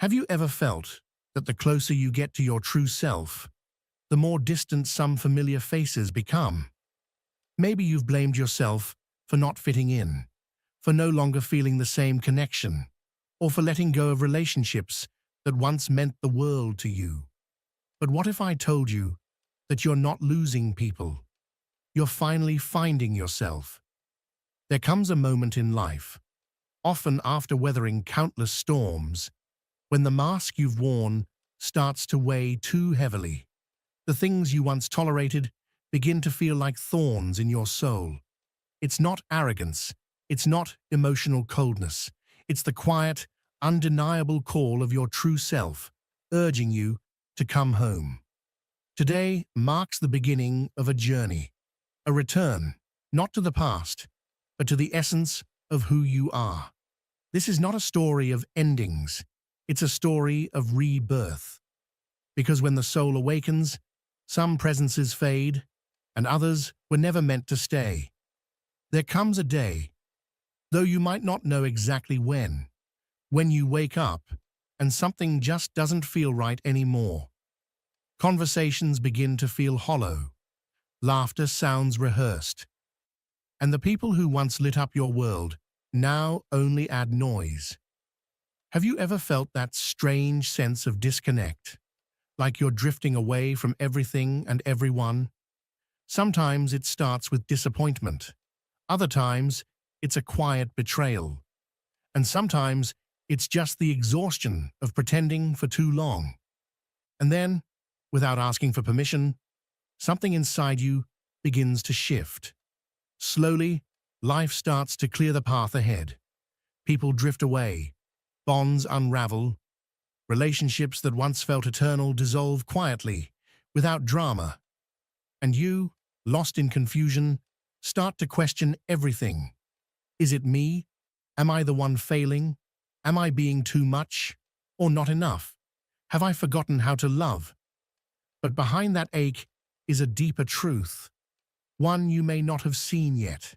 Have you ever felt that the closer you get to your true self, the more distant some familiar faces become? Maybe you've blamed yourself for not fitting in, for no longer feeling the same connection, or for letting go of relationships that once meant the world to you. But what if I told you that you're not losing people? You're finally finding yourself. There comes a moment in life, often after weathering countless storms, when the mask you've worn starts to weigh too heavily. The things you once tolerated begin to feel like thorns in your soul. It's not arrogance, it's not emotional coldness. It's the quiet, undeniable call of your true self, urging you to come home. Today marks the beginning of a journey, a return, not to the past, but to the essence of who you are. This is not a story of endings, it's a story of rebirth. Because when the soul awakens, some presences fade, and others were never meant to stay. There comes a day, though you might not know exactly when you wake up and something just doesn't feel right anymore. Conversations begin to feel hollow, laughter sounds rehearsed, and the people who once lit up your world now only add noise. Have you ever felt that strange sense of disconnect, like you're drifting away from everything and everyone? Sometimes it starts with disappointment, other times it's a quiet betrayal, and sometimes it's just the exhaustion of pretending for too long. And then, without asking for permission, something inside you begins to shift. Slowly, life starts to clear the path ahead. People drift away, bonds unravel, relationships that once felt eternal dissolve quietly, without drama. And you, lost in confusion, start to question everything. Is it me? Am I the one failing? Am I being too much or not enough? Have I forgotten how to love? But behind that ache is a deeper truth, one you may not have seen yet.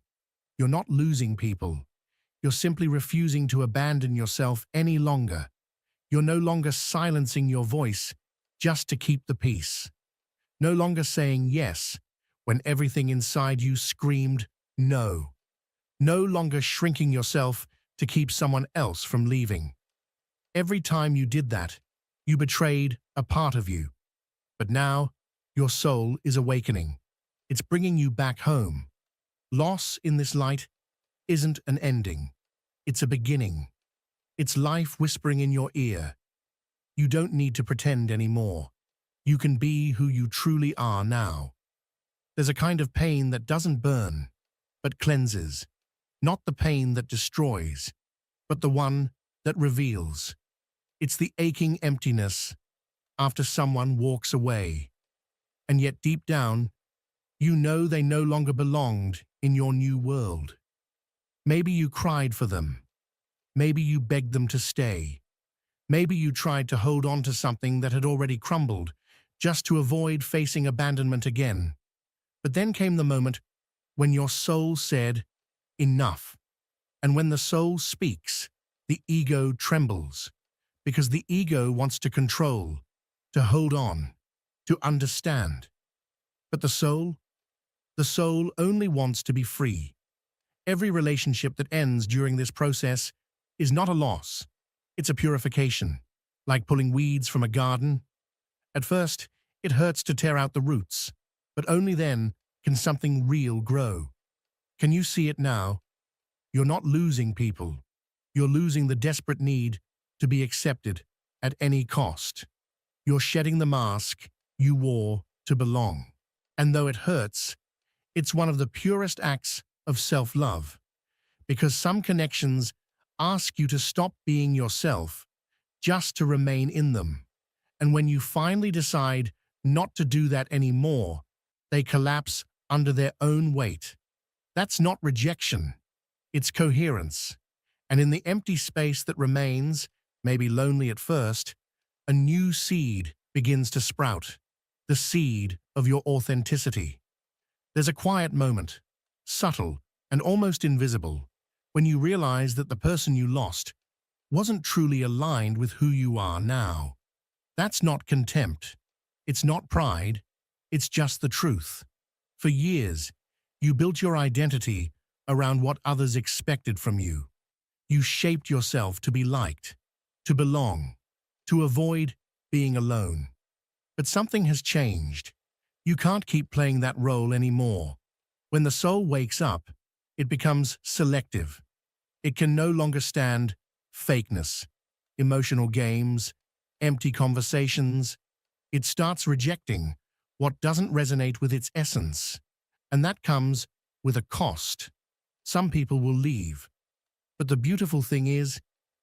You're not losing people. You're simply refusing to abandon yourself any longer. You're no longer silencing your voice just to keep the peace. No longer saying yes when everything inside you screamed no. No longer shrinking yourself to keep someone else from leaving. Every time you did that, you betrayed a part of you. But now, your soul is awakening. It's bringing you back home. Loss in this light isn't an ending. It's a beginning. It's life whispering in your ear. You don't need to pretend anymore. You can be who you truly are now. There's a kind of pain that doesn't burn, but cleanses. Not the pain that destroys, but the one that reveals. It's the aching emptiness after someone walks away. And yet deep down, you know they no longer belonged in your new world. Maybe you cried for them. Maybe you begged them to stay. Maybe you tried to hold on to something that had already crumbled, just to avoid facing abandonment again. But then came the moment when your soul said, enough. And when the soul speaks, the ego trembles, because the ego wants to control, to hold on, to understand. But the soul only wants to be free. Every relationship that ends during this process is not a loss. It's a purification, like pulling weeds from a garden. At first, it hurts to tear out the roots, but only then can something real grow. Can you see it now? You're not losing people. You're losing the desperate need to be accepted at any cost. You're shedding the mask you wore to belong. And though it hurts, it's one of the purest acts of self-love, because some connections ask you to stop being yourself just to remain in them. And when you finally decide not to do that anymore, they collapse under their own weight. That's not rejection, it's coherence. And in the empty space that remains, maybe lonely at first, a new seed begins to sprout, the seed of your authenticity. There's a quiet moment, subtle and almost invisible, when you realize that the person you lost wasn't truly aligned with who you are now. That's not contempt. It's not pride. It's just the truth. For years, you built your identity around what others expected from you. You shaped yourself to be liked, to belong, to avoid being alone. But something has changed. You can't keep playing that role anymore. When the soul wakes up, it becomes selective. It can no longer stand fakeness, emotional games, empty conversations. It starts rejecting what doesn't resonate with its essence. And that comes with a cost. Some people will leave. But the beautiful thing is,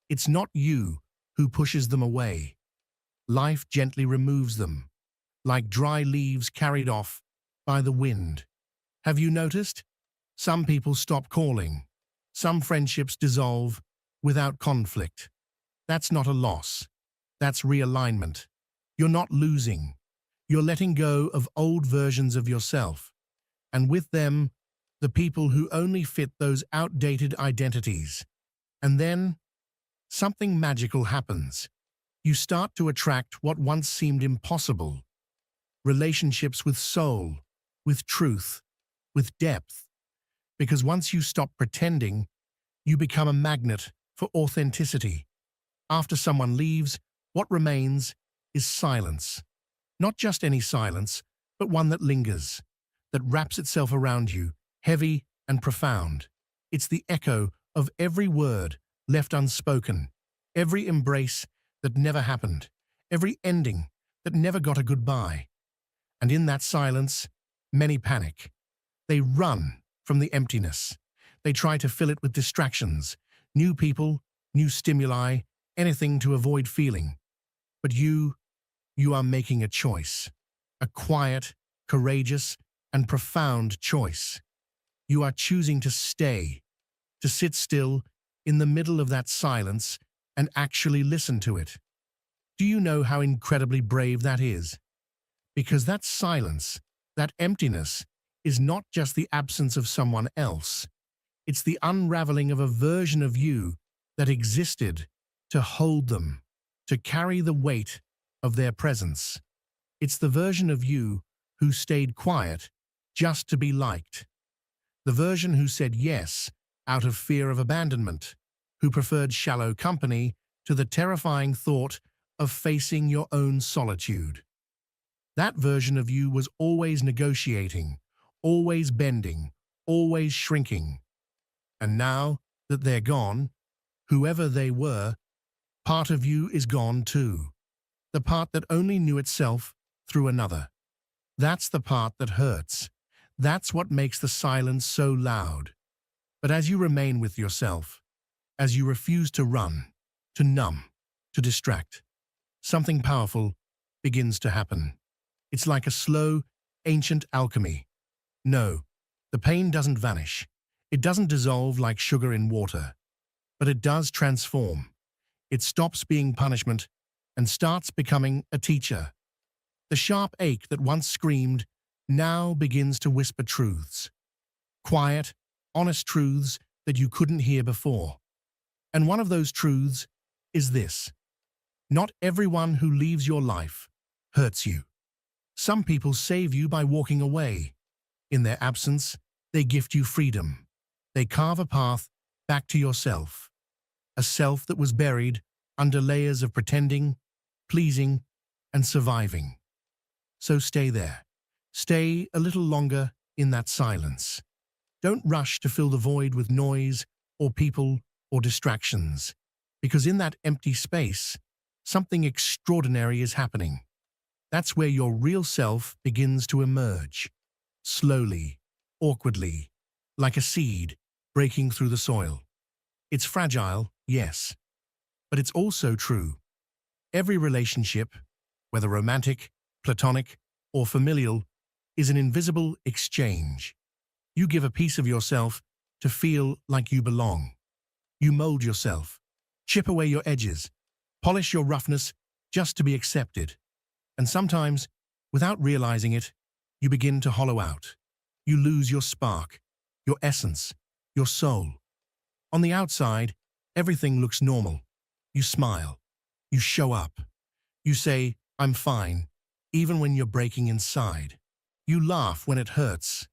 it's not you who pushes them away. Life gently removes them, like dry leaves carried off by the wind. Have you noticed? Some people stop calling. Some friendships dissolve without conflict. That's not a loss. That's realignment. You're not losing. You're letting go of old versions of yourself. And with them, the people who only fit those outdated identities. And then, something magical happens. You start to attract what once seemed impossible. Relationships with soul, with truth, with depth. Because once you stop pretending, you become a magnet for authenticity. After someone leaves, what remains is silence. Not just any silence, but one that lingers, that wraps itself around you, heavy and profound. It's the echo of every word left unspoken, every embrace that never happened, every ending that never got a goodbye. And in that silence, many panic. They run from the emptiness. They try to fill it with distractions, new people, new stimuli, anything to avoid feeling. But you are making a choice, a quiet, courageous, and profound choice. You are choosing to stay, to sit still in the middle of that silence and actually listen to it. Do you know how incredibly brave that is? Because that silence, that emptiness, is not just the absence of someone else. It's the unraveling of a version of you that existed to hold them, to carry the weight of their presence. It's the version of you who stayed quiet just to be liked. The version who said yes out of fear of abandonment, who preferred shallow company to the terrifying thought of facing your own solitude. That version of you was always negotiating, always bending, always shrinking. And now that they're gone, whoever they were, part of you is gone too. The part that only knew itself through another. That's the part that hurts. That's what makes the silence so loud. But as you remain with yourself, as you refuse to run, to numb, to distract, something powerful begins to happen. It's like a slow, ancient alchemy. No, the pain doesn't vanish. It doesn't dissolve like sugar in water. But it does transform. It stops being punishment and starts becoming a teacher. The sharp ache that once screamed now begins to whisper truths. Quiet, honest truths that you couldn't hear before. And one of those truths is this. Not everyone who leaves your life hurts you. Some people save you by walking away. In their absence, they gift you freedom. They carve a path back to yourself. A self that was buried under layers of pretending, pleasing, and surviving. So stay there. Stay a little longer in that silence. Don't rush to fill the void with noise or people or distractions, because in that empty space, something extraordinary is happening. That's where your real self begins to emerge, slowly, awkwardly, like a seed breaking through the soil. It's fragile, yes, but it's also true. Every relationship, whether romantic, platonic, or familial, is an invisible exchange. You give a piece of yourself to feel like you belong. You mold yourself, chip away your edges, polish your roughness just to be accepted. And sometimes, without realizing it, you begin to hollow out. You lose your spark, your essence, your soul. On the outside, everything looks normal. You smile. You show up. You say, "I'm fine," even when you're breaking inside. You laugh when it hurts.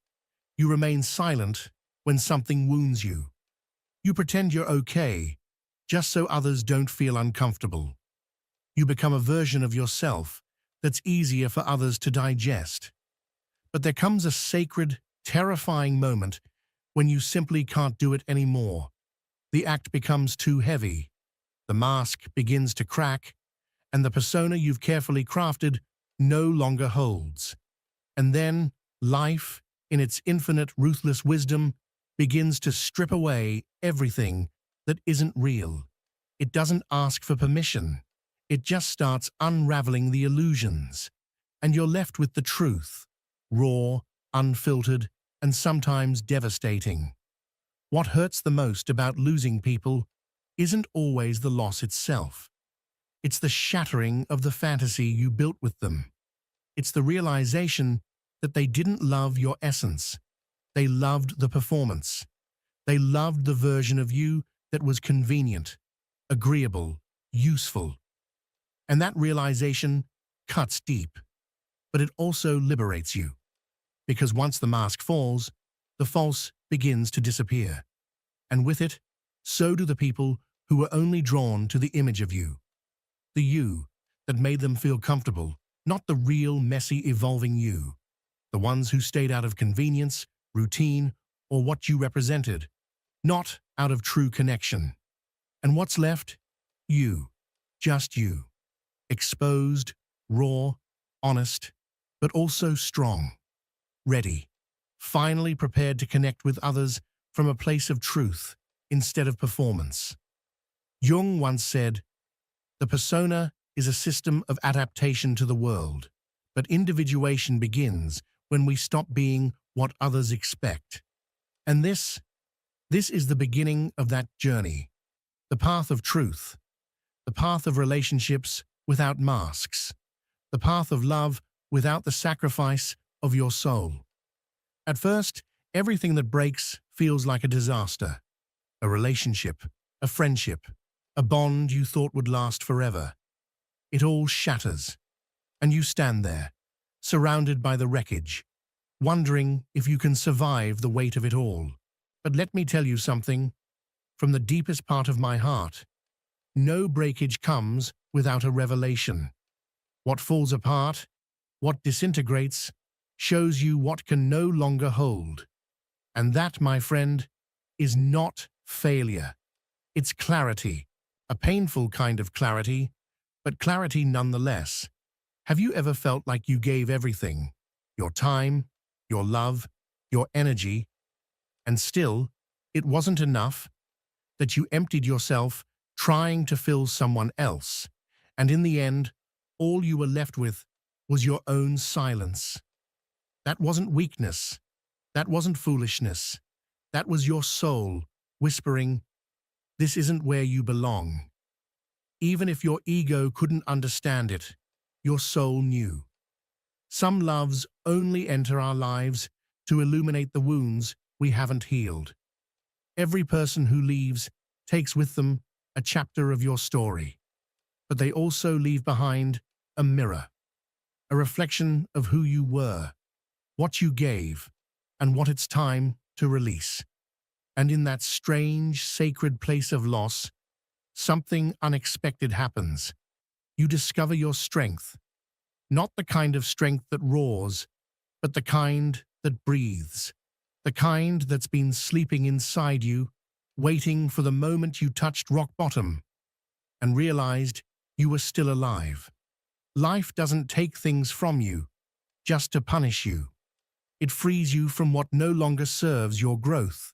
You remain silent when something wounds you. You pretend you're okay, just so others don't feel uncomfortable. You become a version of yourself that's easier for others to digest. But there comes a sacred, terrifying moment when you simply can't do it anymore. The act becomes too heavy. The mask begins to crack, and the persona you've carefully crafted no longer holds. And then life, in its infinite, ruthless wisdom, begins to strip away everything that isn't real. It doesn't ask for permission. It just starts unraveling the illusions. And you're left with the truth, raw, unfiltered, and sometimes devastating. What hurts the most about losing people isn't always the loss itself. It's the shattering of the fantasy you built with them. It's the realization that they didn't love your essence. They loved the performance. They loved the version of you that was convenient, agreeable, useful. And that realization cuts deep, but it also liberates you. Because once the mask falls, the false begins to disappear. And with it, so do the people who were only drawn to the image of you. The you that made them feel comfortable, not the real, messy, evolving you. The ones who stayed out of convenience, routine, or what you represented, not out of true connection. And what's left? You. Just you. Exposed, raw, honest, but also strong. Ready. Finally prepared to connect with others from a place of truth instead of performance. Jung once said, "The persona is a system of adaptation to the world, but individuation begins when we stop being what others expect." And this is the beginning of that journey, the path of truth, the path of relationships without masks, the path of love without the sacrifice of your soul. At first, everything that breaks feels like a disaster. A relationship, a friendship, a bond you thought would last forever. It all shatters, and you stand there, surrounded by the wreckage, wondering if you can survive the weight of it all. But let me tell you something, from the deepest part of my heart, no breakage comes without a revelation. What falls apart, what disintegrates, shows you what can no longer hold. And that, my friend, is not failure. It's clarity, a painful kind of clarity, but clarity nonetheless. Have you ever felt like you gave everything, your time, your love, your energy, and still it wasn't enough? That you emptied yourself trying to fill someone else, and in the end, all you were left with was your own silence. That wasn't weakness. That wasn't foolishness. That was your soul whispering, "This isn't where you belong." Even if your ego couldn't understand it, your soul knew. Some loves only enter our lives to illuminate the wounds we haven't healed. Every person who leaves takes with them a chapter of your story, but they also leave behind a mirror, a reflection of who you were, what you gave, and what it's time to release. And in that strange, sacred place of loss, something unexpected happens. You discover your strength, not the kind of strength that roars, but the kind that breathes, the kind that's been sleeping inside you, waiting for the moment you touched rock bottom and realized you were still alive. Life doesn't take things from you just to punish you. It frees you from what no longer serves your growth.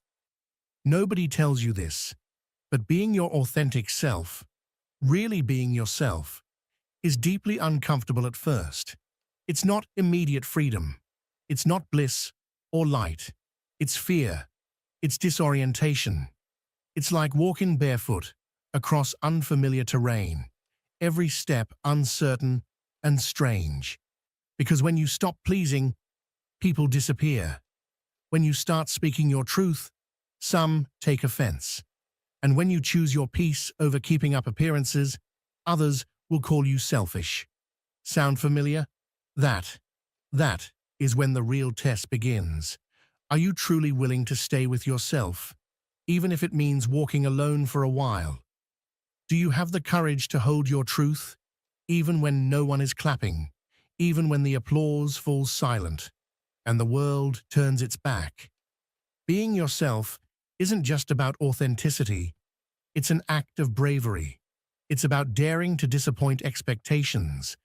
Nobody tells you this, but being your authentic self, really being yourself, is deeply uncomfortable at first. It's not immediate freedom. It's not bliss or light. It's fear. It's disorientation. It's like walking barefoot across unfamiliar terrain, every step uncertain and strange. Because when you stop pleasing, people disappear. When you start speaking your truth, some take offense. And when you choose your peace over keeping up appearances, others will call you selfish. Sound familiar? That is when the real test begins. Are you truly willing to stay with yourself, even if it means walking alone for a while? Do you have the courage to hold your truth, even when no one is clapping, even when the applause falls silent, and the world turns its back? Being yourself isn't just about authenticity, it's an act of bravery. It's about daring to disappoint expectations,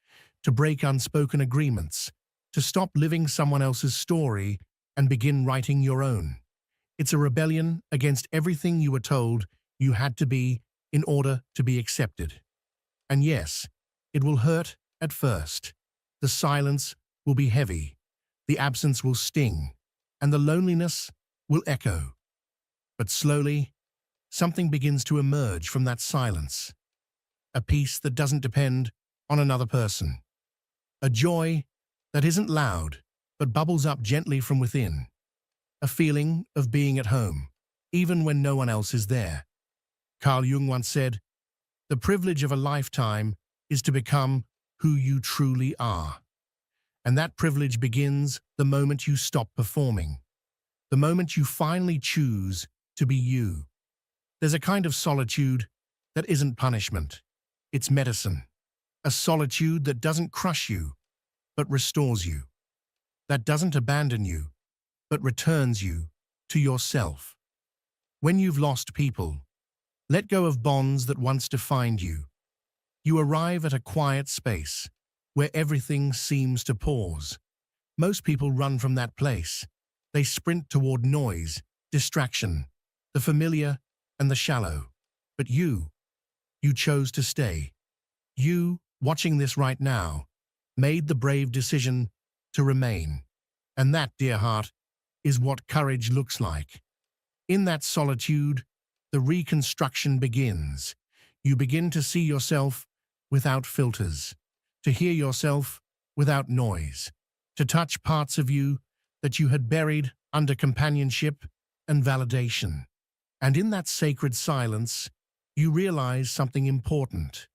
to break unspoken agreements, to stop living someone else's story and begin writing your own. It's a rebellion against everything you were told you had to be in order to be accepted. And yes, it will hurt at first. The silence will be heavy, the absence will sting, and the loneliness will echo. But slowly, something begins to emerge from that silence. A peace that doesn't depend on another person. A joy that isn't loud, but bubbles up gently from within. A feeling of being at home, even when no one else is there. Carl Jung once said, "The privilege of a lifetime is to become who you truly are." And that privilege begins the moment you stop performing, the moment you finally choose to be you. There's a kind of solitude that isn't punishment. It's medicine. A solitude that doesn't crush you, but restores you. That doesn't abandon you, but returns you to yourself. When you've lost people, let go of bonds that once defined you. You arrive at a quiet space where everything seems to pause. Most people run from that place. They sprint toward noise, distraction, the familiar and the shallow. But you chose to stay. You, watching this right now, made the brave decision to remain. And that, dear heart, is what courage looks like. In that solitude, the reconstruction begins. You begin to see yourself without filters, to hear yourself without noise, to touch parts of you that you had buried under companionship and validation. And in that sacred silence, you realize something important.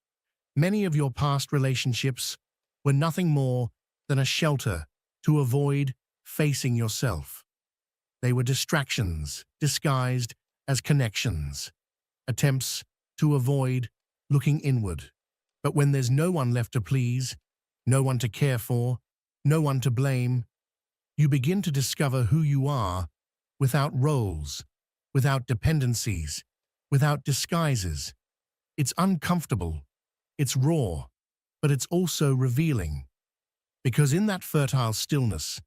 Many of your past relationships were nothing more than a shelter to avoid facing yourself. They were distractions disguised as connections, attempts to avoid looking inward. But when there's no one left to please, no one to care for, no one to blame, you begin to discover who you are without roles, without dependencies, without disguises. It's uncomfortable, it's raw, but it's also revealing. Because in that fertile stillness,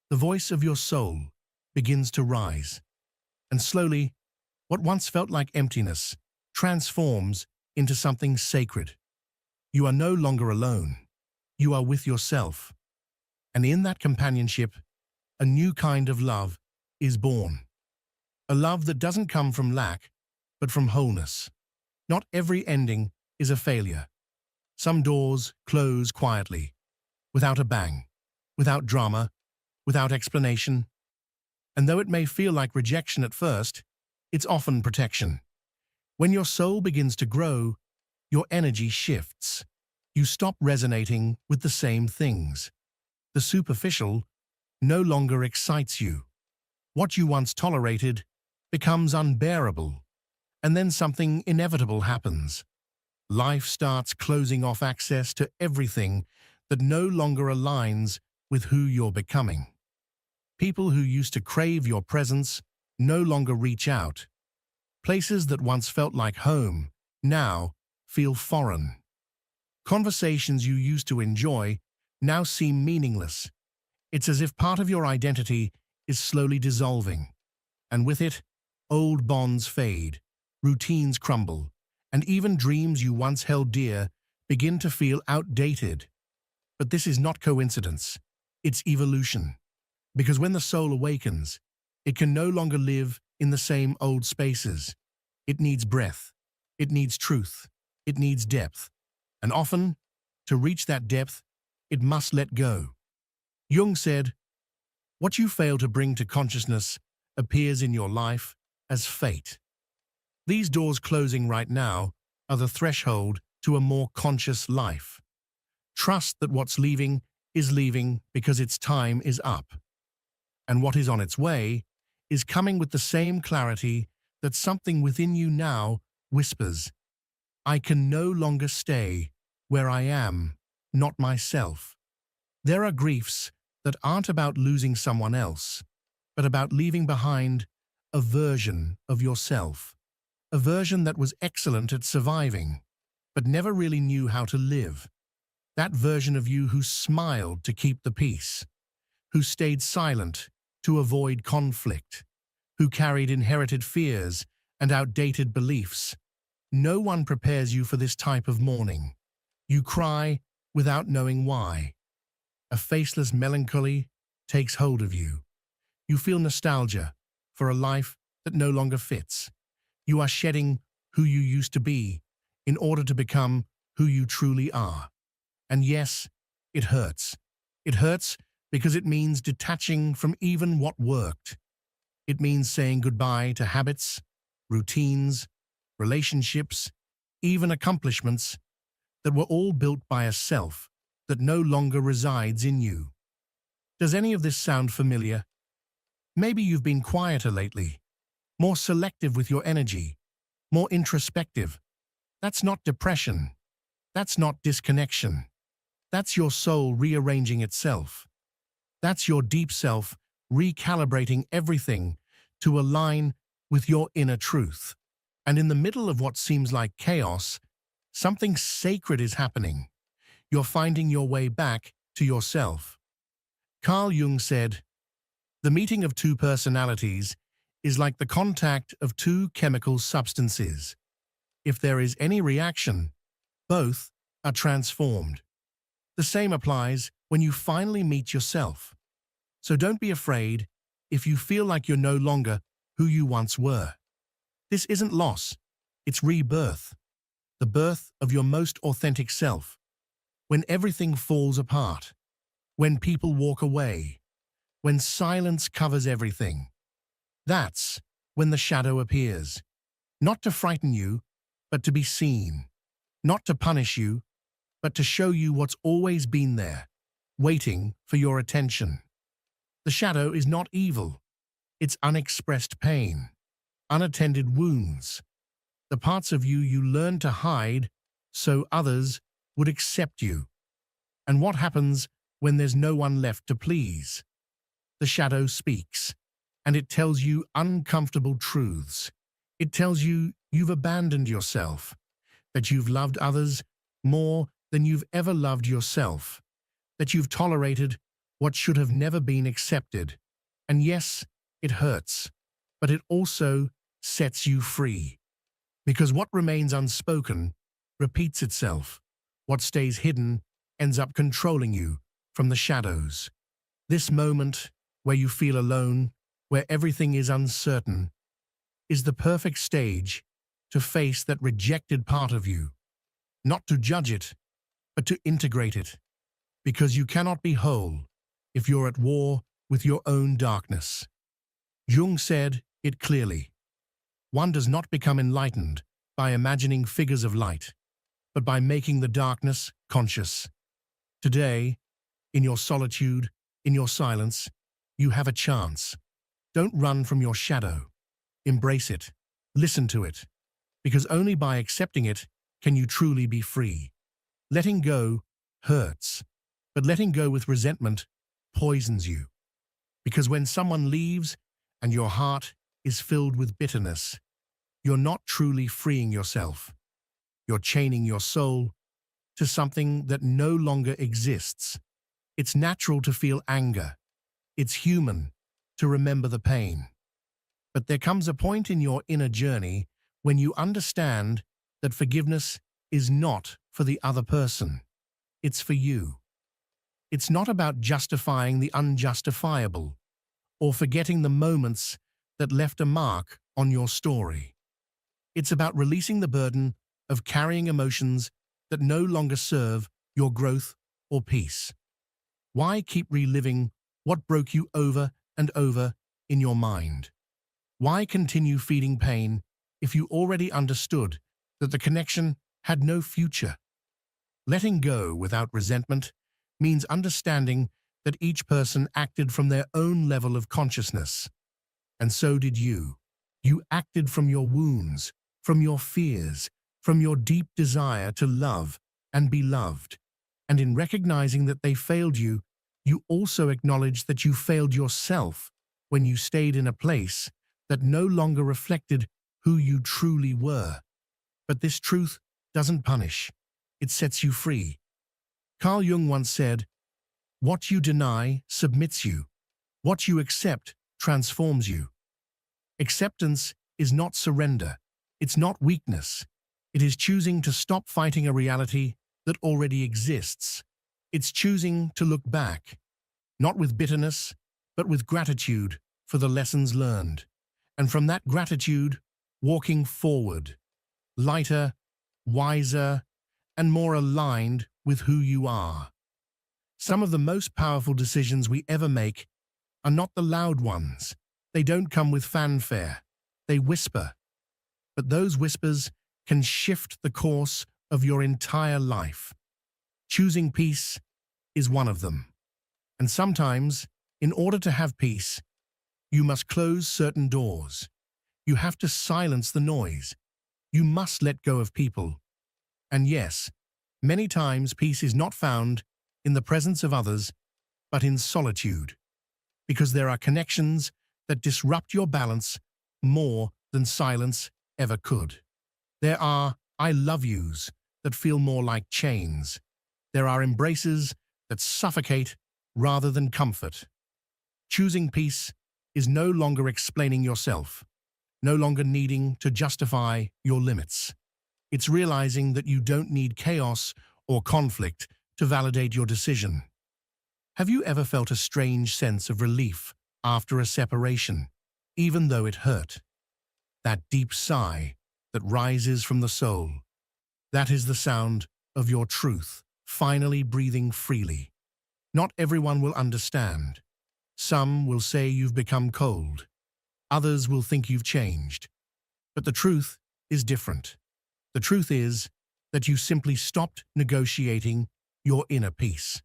the voice of your soul begins to rise. And slowly, what once felt like emptiness transforms into something sacred. You are no longer alone. You are with yourself. And in that companionship, a new kind of love is born. A love that doesn't come from lack, but from wholeness. Not every ending is a failure. Some doors close quietly, without a bang, without drama, without explanation. And though it may feel like rejection at first, it's often protection. When your soul begins to grow, your energy shifts. You stop resonating with the same things. The superficial no longer excites you. What you once tolerated becomes unbearable. And then something inevitable happens. Life starts closing off access to everything that no longer aligns with who you're becoming. People who used to crave your presence no longer reach out. Places that once felt like home now feel foreign. Conversations you used to enjoy now seem meaningless. It's as if part of your identity is slowly dissolving. And with it, old bonds fade, routines crumble, and even dreams you once held dear begin to feel outdated. But this is not coincidence. It's evolution. Because when the soul awakens, it can no longer live in the same old spaces. It needs breath. It needs truth. It needs depth. And often, to reach that depth, it must let go. Jung said, "What you fail to bring to consciousness appears in your life as fate." These doors closing right now are the threshold to a more conscious life. Trust that what's leaving is leaving because its time is up. And what is on its way is coming with the same clarity that something within you now whispers, I can no longer stay where I am, not myself. There are griefs that aren't about losing someone else, but about leaving behind a version of yourself, a version that was excellent at surviving, but never really knew how to live. That version of you who smiled to keep the peace, who stayed silent to avoid conflict, who carried inherited fears and outdated beliefs. No one prepares you for this type of mourning. You cry without knowing why. A faceless melancholy takes hold of you. You feel nostalgia for a life that no longer fits. You are shedding who you used to be in order to become who you truly are. And yes, it hurts. It hurts because it means detaching from even what worked. It means saying goodbye to habits, routines, relationships, even accomplishments that were all built by a self that no longer resides in you. Does any of this sound familiar? Maybe you've been quieter lately, more selective with your energy, more introspective. That's not depression. That's not disconnection. That's your soul rearranging itself. That's your deep self recalibrating everything to align with your inner truth. And in the middle of what seems like chaos, something sacred is happening. You're finding your way back to yourself. Carl Jung said, the meeting of two personalities is like the contact of two chemical substances. If there is any reaction, both are transformed. The same applies when you finally meet yourself. So don't be afraid if you feel like you're no longer who you once were. This isn't loss, it's rebirth. The birth of your most authentic self. When everything falls apart, when people walk away, when silence covers everything. That's when the shadow appears. Not to frighten you, but to be seen. Not to punish you, but to show you what's always been there, waiting for your attention. The shadow is not evil. It's unexpressed pain, unattended wounds, the parts of you you learn to hide so others would accept you. And what happens when there's no one left to please? The shadow speaks, and it tells you uncomfortable truths. It tells you you've abandoned yourself, that you've loved others more than you've ever loved yourself, that you've tolerated what should have never been accepted. And yes, it hurts, but it also sets you free. Because what remains unspoken repeats itself. What stays hidden ends up controlling you from the shadows. This moment where you feel alone, where everything is uncertain, is the perfect stage to face that rejected part of you. Not to judge it, but to integrate it. Because you cannot be whole if you're at war with your own darkness. Jung said it clearly. One does not become enlightened by imagining figures of light, but by making the darkness conscious. Today, in your solitude, in your silence, you have a chance. Don't run from your shadow. Embrace it. Listen to it. Because only by accepting it can you truly be free. Letting go hurts, but letting go with resentment poisons you. Because when someone leaves and your heart is filled with bitterness, you're not truly freeing yourself. You're chaining your soul to something that no longer exists. It's natural to feel anger. It's human to remember the pain. But there comes a point in your inner journey when you understand that forgiveness is not for the other person. It's for you. It's not about justifying the unjustifiable or forgetting the moments that left a mark on your story. It's about releasing the burden of carrying emotions that no longer serve your growth or peace. Why keep reliving what broke you over and over in your mind? Why continue feeding pain if you already understood that the connection had no future. Letting go without resentment means understanding that each person acted from their own level of consciousness. And so did you. You acted from your wounds, from your fears, from your deep desire to love and be loved. And in recognizing that they failed you, you also acknowledged that you failed yourself when you stayed in a place that no longer reflected who you truly were. But this truth doesn't punish. It sets you free. Carl Jung once said, "What you deny submits you. What you accept transforms you." Acceptance is not surrender. It's not weakness. It is choosing to stop fighting a reality that already exists. It's choosing to look back, not with bitterness, but with gratitude for the lessons learned. And from that gratitude, walking forward, lighter, wiser, and more aligned with who you are. Some of the most powerful decisions we ever make are not the loud ones. They don't come with fanfare. They whisper. But those whispers can shift the course of your entire life. Choosing peace is one of them. And sometimes, in order to have peace, you must close certain doors. You have to silence the noise. You must let go of people. And yes, many times peace is not found in the presence of others, but in solitude. Because there are connections that disrupt your balance more than silence ever could. There are "I love yous" that feel more like chains. There are embraces that suffocate rather than comfort. Choosing peace is no longer explaining yourself, no longer needing to justify your limits. It's realizing that you don't need chaos or conflict to validate your decision. Have you ever felt a strange sense of relief after a separation, even though it hurt? That deep sigh that rises from the soul. That is the sound of your truth, finally breathing freely. Not everyone will understand. Some will say you've become cold. Others will think you've changed. But the truth is different. The truth is that you simply stopped negotiating your inner peace.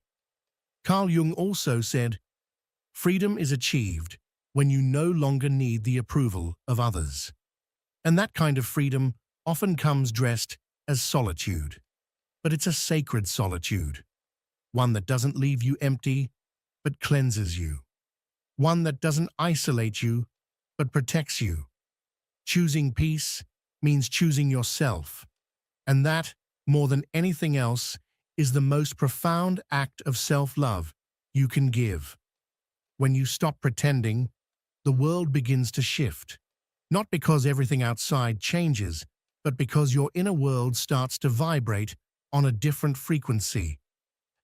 Carl Jung also said, "Freedom is achieved when you no longer need the approval of others." And that kind of freedom often comes dressed as solitude. But it's a sacred solitude. One that doesn't leave you empty, but cleanses you. One that doesn't isolate you, but protects you. Choosing peace means choosing yourself. And that, more than anything else, is the most profound act of self-love you can give. When you stop pretending, the world begins to shift. Not because everything outside changes, but because your inner world starts to vibrate on a different frequency.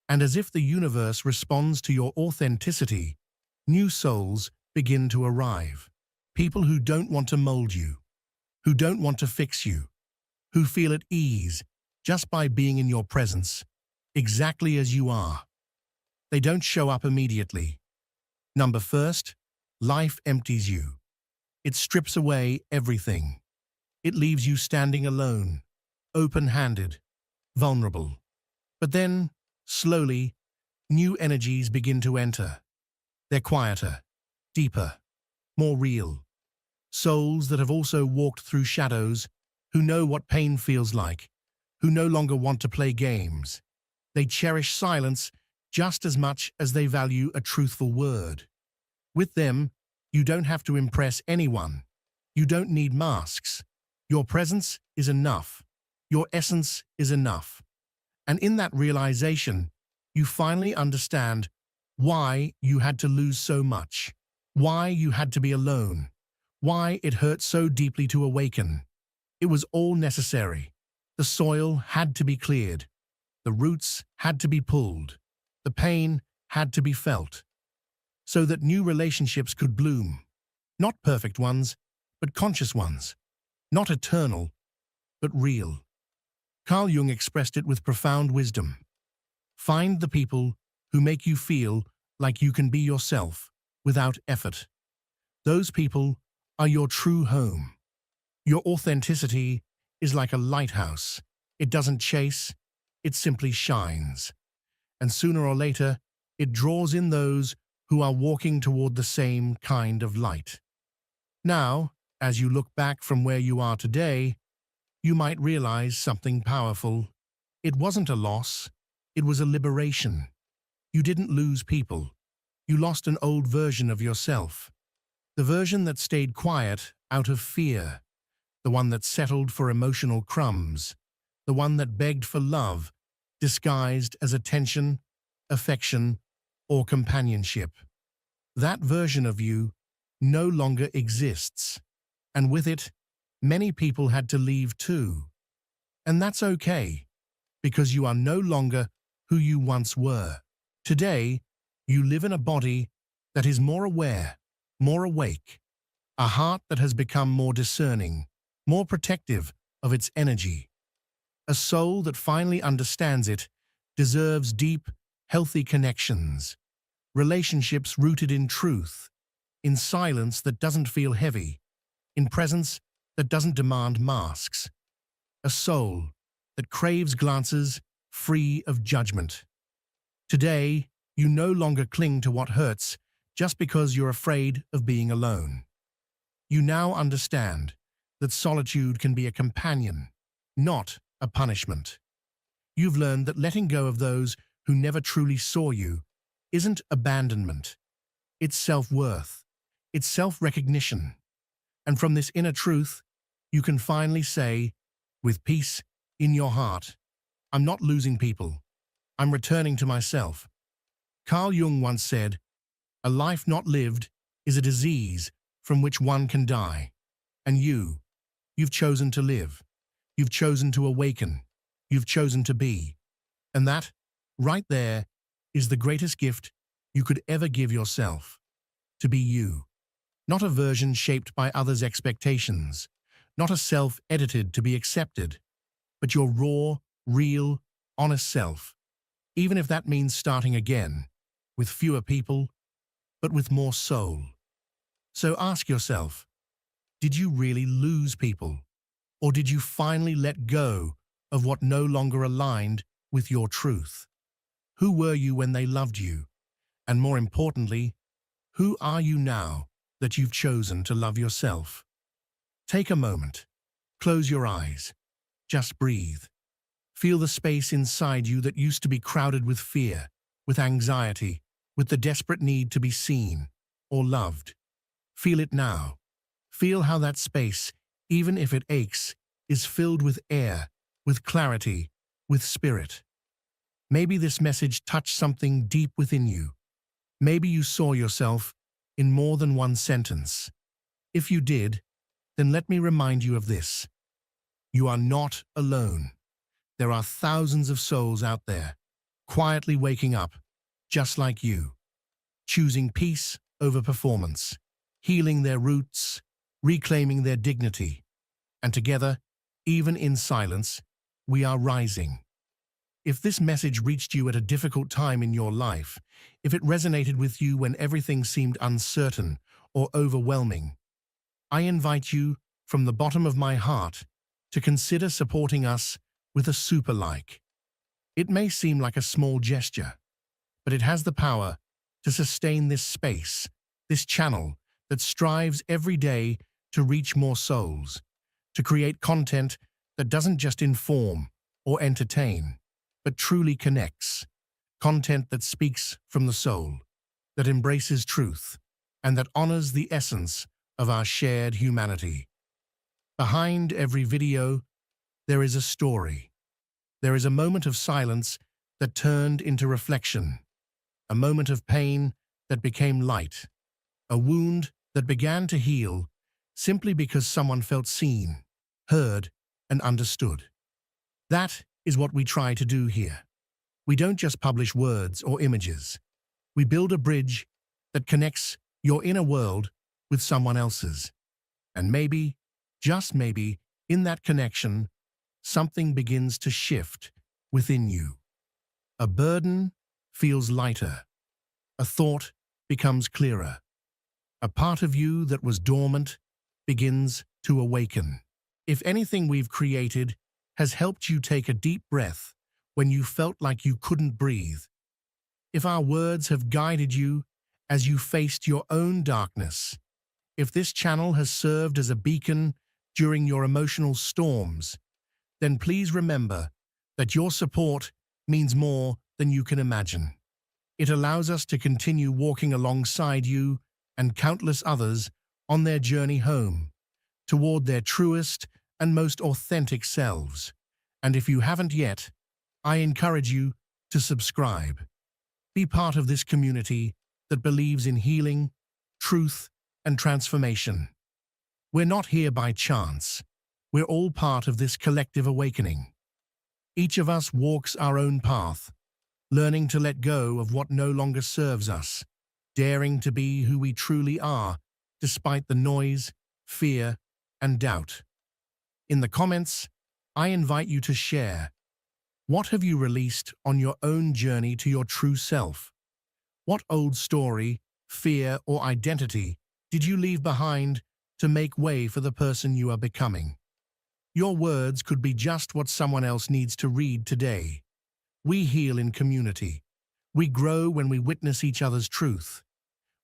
And as if the universe responds to your authenticity, new souls begin to arrive. People who don't want to mold you, who don't want to fix you, who feel at ease just by being in your presence, exactly as you are. They don't show up immediately. Number first, life empties you. It strips away everything. It leaves you standing alone, open-handed, vulnerable. But then, slowly, new energies begin to enter. They're quieter, deeper, more real. Souls that have also walked through shadows, who know what pain feels like, who no longer want to play games. They cherish silence just as much as they value a truthful word. With them, you don't have to impress anyone. You don't need masks. Your presence is enough. Your essence is enough. And in that realization, you finally understand why you had to lose so much, why you had to be alone, why it hurt so deeply to awaken. It was all necessary. The soil had to be cleared. The roots had to be pulled. The pain had to be felt. So that new relationships could bloom. Not perfect ones, but conscious ones. Not eternal, but real. Carl Jung expressed it with profound wisdom. Find the people who make you feel like you can be yourself without effort. Those people are your true home. Your authenticity is like a lighthouse. It doesn't chase, it simply shines. And sooner or later, it draws in those who are walking toward the same kind of light. Now, as you look back from where you are today, you might realize something powerful. It wasn't a loss, it was a liberation. You didn't lose people. You lost an old version of yourself. The version that stayed quiet out of fear. The one that settled for emotional crumbs. The one that begged for love, disguised as attention, affection, or companionship. That version of you no longer exists. And with it, many people had to leave too. And that's okay, because you are no longer who you once were. Today, you live in a body that is more aware, more awake, a heart that has become more discerning, more protective of its energy. A soul that finally understands it deserves deep, healthy connections, relationships rooted in truth, in silence that doesn't feel heavy, in presence that doesn't demand masks. A soul that craves glances free of judgment. Today, you no longer cling to what hurts just because you're afraid of being alone. You now understand that solitude can be a companion, not a punishment. You've learned that letting go of those who never truly saw you isn't abandonment. It's self-worth. It's self-recognition. And from this inner truth, you can finally say, with peace in your heart, I'm not losing people. I'm returning to myself. Carl Jung once said, a life not lived is a disease from which one can die. And you've chosen to live. You've chosen to awaken. You've chosen to be. And that, right there, is the greatest gift you could ever give yourself. To be you. Not a version shaped by others' expectations. Not a self edited to be accepted. But your raw, real, honest self. Even if that means starting again, with fewer people, but with more soul. So ask yourself, did you really lose people? Or did you finally let go of what no longer aligned with your truth? Who were you when they loved you? And more importantly, who are you now that you've chosen to love yourself? Take a moment. Close your eyes. Just breathe. Feel the space inside you that used to be crowded with fear, with anxiety, with the desperate need to be seen or loved. Feel it now. Feel how that space, even if it aches, is filled with air, with clarity, with spirit. Maybe this message touched something deep within you. Maybe you saw yourself in more than one sentence. If you did, then let me remind you of this. You are not alone. There are thousands of souls out there, quietly waking up, just like you, choosing peace over performance, healing their roots, reclaiming their dignity. And together, even in silence, we are rising. If this message reached you at a difficult time in your life, if it resonated with you when everything seemed uncertain or overwhelming, I invite you, from the bottom of my heart, to consider supporting us with a super like. It may seem like a small gesture, but it has the power to sustain this space, this channel that strives every day to reach more souls, to create content that doesn't just inform or entertain, but truly connects, content that speaks from the soul, that embraces truth, and that honors the essence of our shared humanity. Behind every video, there is a story. There is a moment of silence that turned into reflection, a moment of pain that became light, a wound that began to heal simply because someone felt seen, heard, and understood. That is what we try to do here. We don't just publish words or images. We build a bridge that connects your inner world with someone else's. And maybe, just maybe, in that connection, something begins to shift within you. A burden feels lighter. A thought becomes clearer. A part of you that was dormant begins to awaken. If anything we've created has helped you take a deep breath when you felt like you couldn't breathe, if our words have guided you as you faced your own darkness, if this channel has served as a beacon during your emotional storms, then please remember that your support means more than you can imagine. It allows us to continue walking alongside you and countless others on their journey home, toward their truest and most authentic selves. And if you haven't yet, I encourage you to subscribe. Be part of this community that believes in healing, truth, and transformation. We're not here by chance. We're all part of this collective awakening. Each of us walks our own path, learning to let go of what no longer serves us, daring to be who we truly are, despite the noise, fear, and doubt. In the comments, I invite you to share. What have you released on your own journey to your true self? What old story, fear, or identity did you leave behind to make way for the person you are becoming? Your words could be just what someone else needs to read today. We heal in community. We grow when we witness each other's truth.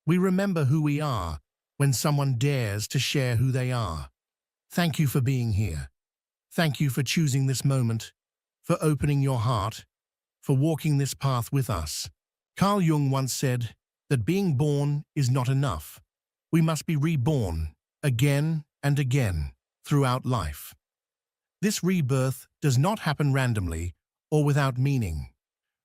We remember who we are when someone dares to share who they are. Thank you for being here. Thank you for choosing this moment, for opening your heart, for walking this path with us. Carl Jung once said that being born is not enough. We must be reborn again and again throughout life. This rebirth does not happen randomly or without meaning.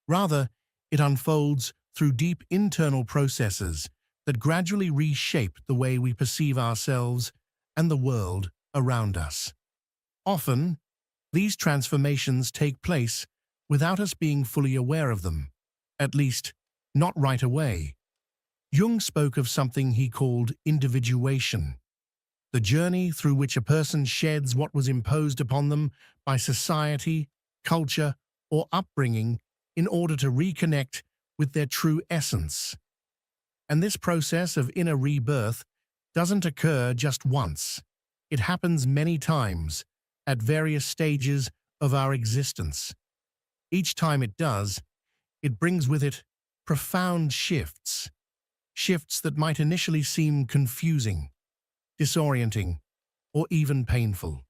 Rather, it unfolds through deep internal processes that gradually reshape the way we perceive ourselves and the world around us. Often, these transformations take place without us being fully aware of them, at least not right away. Jung spoke of something he called individuation, the journey through which a person sheds what was imposed upon them by society, culture, or upbringing in order to reconnect with their true essence. And this process of inner rebirth doesn't occur just once. It happens many times, at various stages of our existence. Each time it does, it brings with it profound shifts that might initially seem confusing, disorienting, or even painful.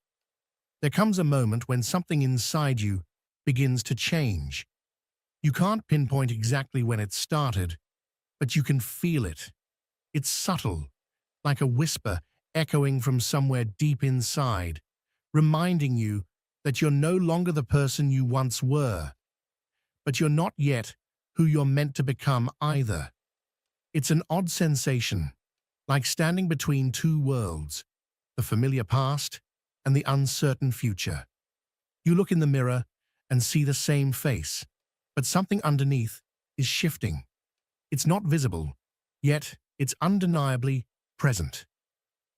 There comes a moment when something inside you begins to change. You can't pinpoint exactly when it started, but you can feel it. It's subtle, like a whisper echoing from somewhere deep inside, reminding you that you're no longer the person you once were, but you're not yet who you're meant to become either. It's an odd sensation, like standing between two worlds, the familiar past and the uncertain future. You look in the mirror and see the same face, but something underneath is shifting. It's not visible, yet it's undeniably present.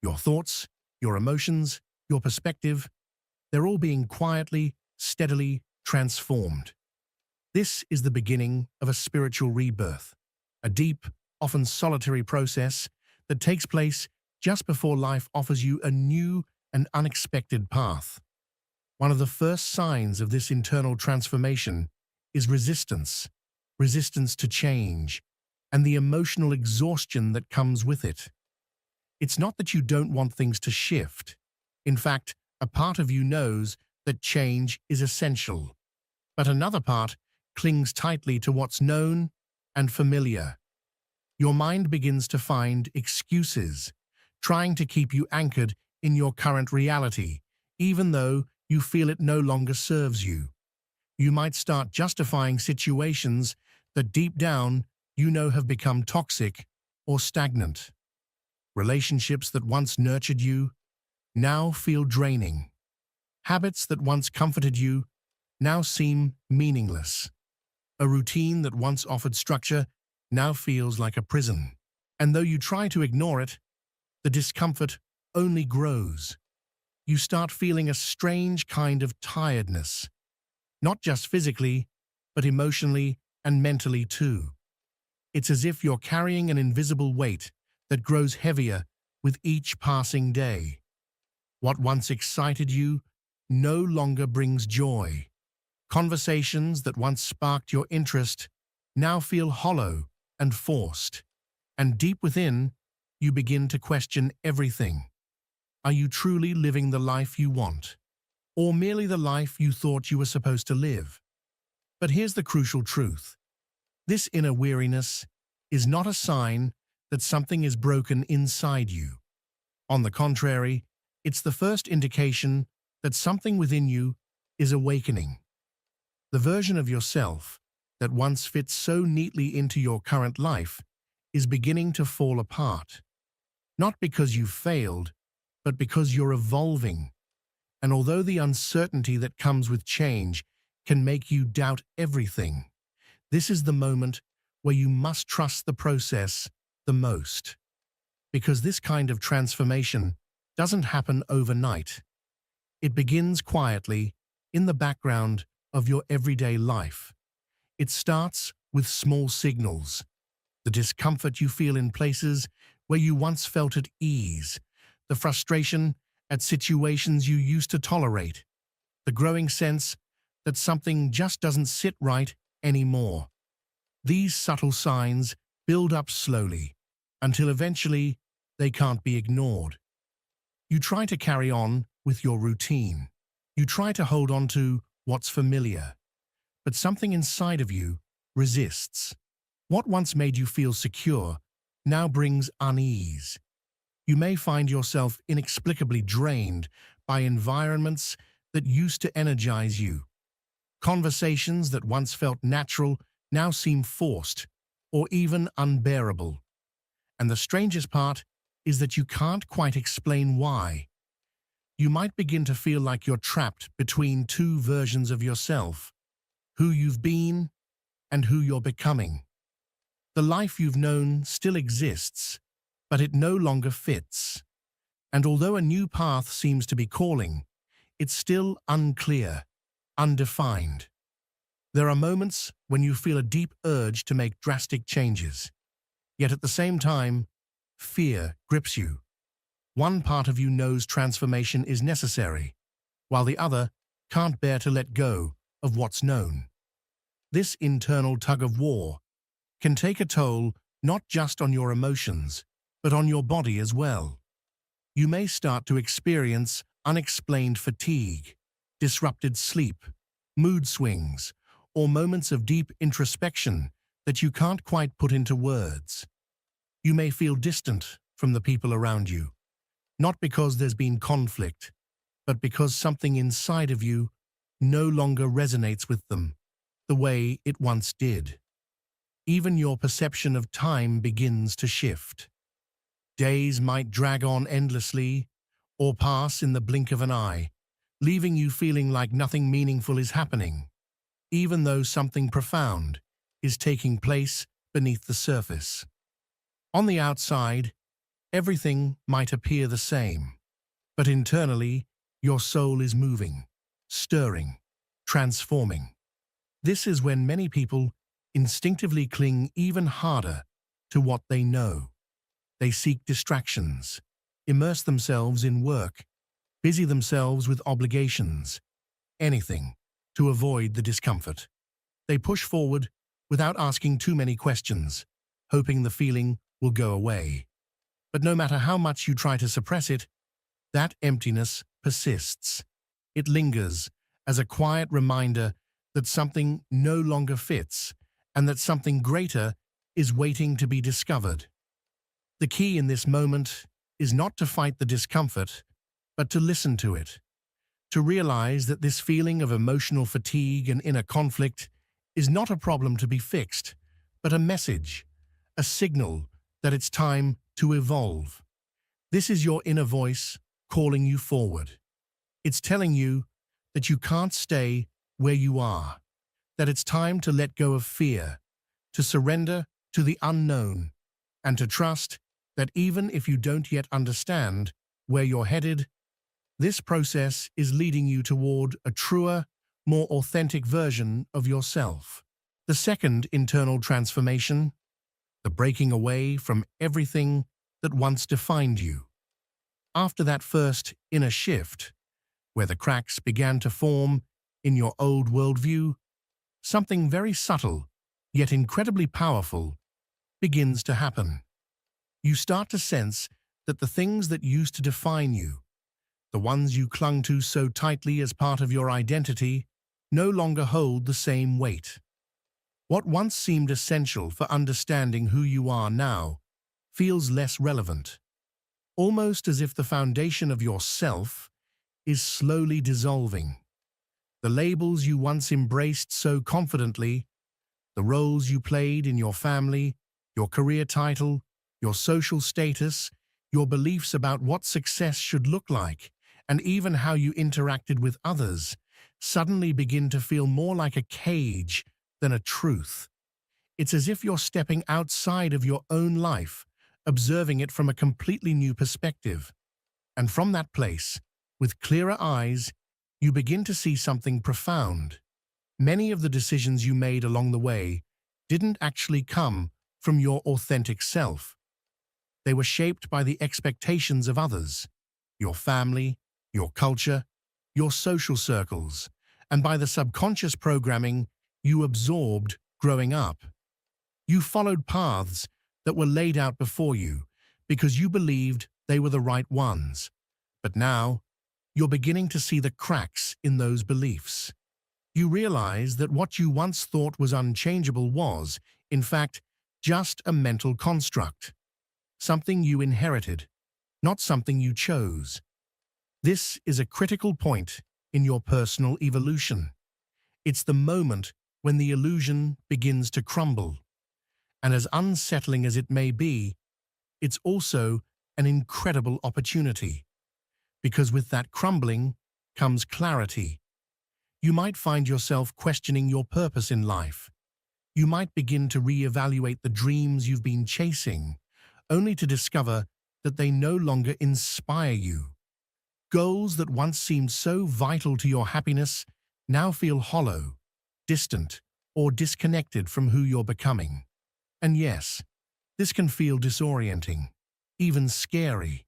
Your thoughts, your emotions, your perspective, they're all being quietly, steadily transformed. This is the beginning of a spiritual rebirth, a deep, often solitary process that takes place just before life offers you a new and unexpected path. One of the first signs of this internal transformation is resistance to change, and the emotional exhaustion that comes with it. It's not that you don't want things to shift. In fact, a part of you knows that change is essential, but another part clings tightly to what's known and familiar. Your mind begins to find excuses, trying to keep you anchored in your current reality, even though you feel it no longer serves you. You might start justifying situations that deep down you know have become toxic or stagnant. Relationships that once nurtured you now feel draining. Habits that once comforted you now seem meaningless. A routine that once offered structure now feels like a prison. And though you try to ignore it, the discomfort only grows. You start feeling a strange kind of tiredness, not just physically, but emotionally and mentally too. It's as if you're carrying an invisible weight that grows heavier with each passing day. What once excited you no longer brings joy. Conversations that once sparked your interest now feel hollow and forced. And deep within, you begin to question everything. Are you truly living the life you want? Or merely the life you thought you were supposed to live? But here's the crucial truth. This inner weariness is not a sign that something is broken inside you. On the contrary, it's the first indication that something within you is awakening. The version of yourself that once fit so neatly into your current life is beginning to fall apart. Not because you've failed, but because you're evolving. And although the uncertainty that comes with change can make you doubt everything, this is the moment where you must trust the process the most. Because this kind of transformation doesn't happen overnight. It begins quietly in the background of your everyday life. It starts with small signals, the discomfort you feel in places where you once felt at ease, the frustration at situations you used to tolerate, the growing sense that something just doesn't sit right anymore. These subtle signs build up slowly until eventually they can't be ignored. You try to carry on with your routine. You try to hold on to what's familiar, but something inside of you resists. What once made you feel secure now brings unease. You may find yourself inexplicably drained by environments that used to energize you. Conversations that once felt natural now seem forced or even unbearable. And the strangest part is that you can't quite explain why. You might begin to feel like you're trapped between two versions of yourself, who you've been and who you're becoming. The life you've known still exists, but it no longer fits. And although a new path seems to be calling, it's still unclear, undefined. There are moments when you feel a deep urge to make drastic changes, yet at the same time, fear grips you. One part of you knows transformation is necessary, while the other can't bear to let go of what's known. This internal tug-of-war can take a toll not just on your emotions, but on your body as well. You may start to experience unexplained fatigue, disrupted sleep, mood swings, or moments of deep introspection that you can't quite put into words. You may feel distant from the people around you, not because there's been conflict, but because something inside of you no longer resonates with them the way it once did. Even your perception of time begins to shift. Days might drag on endlessly or pass in the blink of an eye, leaving you feeling like nothing meaningful is happening, even though something profound is taking place beneath the surface. On the outside, everything might appear the same, but internally, your soul is moving, stirring, transforming. This is when many people instinctively cling even harder to what they know. They seek distractions, immerse themselves in work, busy themselves with obligations, anything to avoid the discomfort. They push forward without asking too many questions, hoping the feeling will go away. But no matter how much you try to suppress it, that emptiness persists. It lingers as a quiet reminder that something no longer fits and that something greater is waiting to be discovered. The key in this moment is not to fight the discomfort, but to listen to it, to realize that this feeling of emotional fatigue and inner conflict is not a problem to be fixed, but a message, a signal that it's time to evolve. This is your inner voice calling you forward. It's telling you that you can't stay where you are, that it's time to let go of fear, to surrender to the unknown, and to trust that even if you don't yet understand where you're headed, this process is leading you toward a truer, more authentic version of yourself. The second internal transformation, the breaking away from everything that once defined you. After that first inner shift, where the cracks began to form in your old worldview, something very subtle, yet incredibly powerful, begins to happen. You start to sense that the things that used to define you, the ones you clung to so tightly as part of your identity, no longer hold the same weight. What once seemed essential for understanding who you are now feels less relevant, almost as if the foundation of yourself is slowly dissolving. The labels you once embraced so confidently, the roles you played in your family, your career title, your social status, your beliefs about what success should look like, and even how you interacted with others, suddenly begin to feel more like a cage than a truth. It's as if you're stepping outside of your own life, observing it from a completely new perspective. And from that place, with clearer eyes, you begin to see something profound. Many of the decisions you made along the way didn't actually come from your authentic self. They were shaped by the expectations of others, your family, your culture, your social circles, and by the subconscious programming you absorbed growing up. You followed paths that were laid out before you because you believed they were the right ones. But now, you're beginning to see the cracks in those beliefs. You realize that what you once thought was unchangeable was, in fact, just a mental construct. Something you inherited, not something you chose. This is a critical point in your personal evolution. It's the moment when the illusion begins to crumble. And as unsettling as it may be, it's also an incredible opportunity. Because with that crumbling comes clarity. You might find yourself questioning your purpose in life. You might begin to reevaluate the dreams you've been chasing, only to discover that they no longer inspire you. Goals that once seemed so vital to your happiness now feel hollow, distant, or disconnected from who you're becoming. And yes, this can feel disorienting, even scary.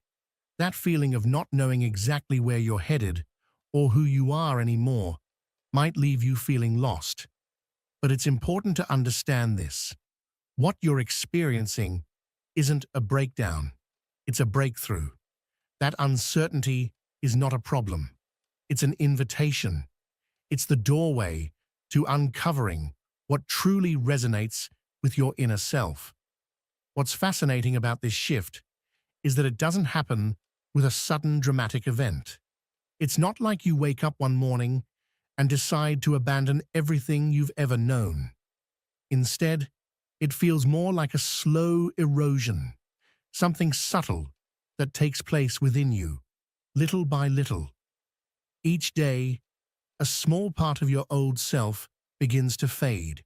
That feeling of not knowing exactly where you're headed or who you are anymore might leave you feeling lost. But it's important to understand this. What you're experiencing isn't a breakdown, it's a breakthrough. That uncertainty is not a problem. It's an invitation. It's the doorway to uncovering what truly resonates with your inner self. What's fascinating about this shift is that it doesn't happen with a sudden dramatic event. It's not like you wake up one morning and decide to abandon everything you've ever known. Instead, it feels more like a slow erosion, something subtle that takes place within you, little by little. Each day, a small part of your old self begins to fade.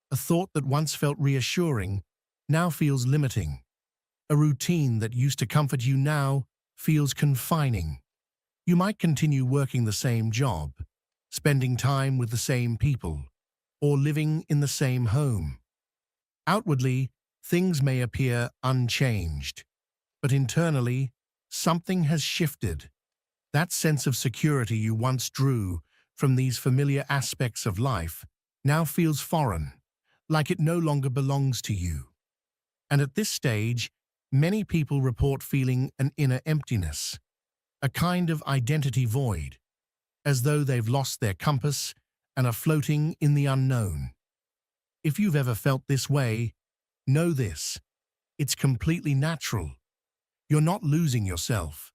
A thought that once felt reassuring now feels limiting. A routine that used to comfort you now feels confining. You might continue working the same job, spending time with the same people, or living in the same home. Outwardly, things may appear unchanged, but internally, something has shifted. That sense of security you once drew from these familiar aspects of life now feels foreign, like it no longer belongs to you. And at this stage, many people report feeling an inner emptiness, a kind of identity void, as though they've lost their compass and are floating in the unknown. If you've ever felt this way, know this: it's completely natural. You're not losing yourself.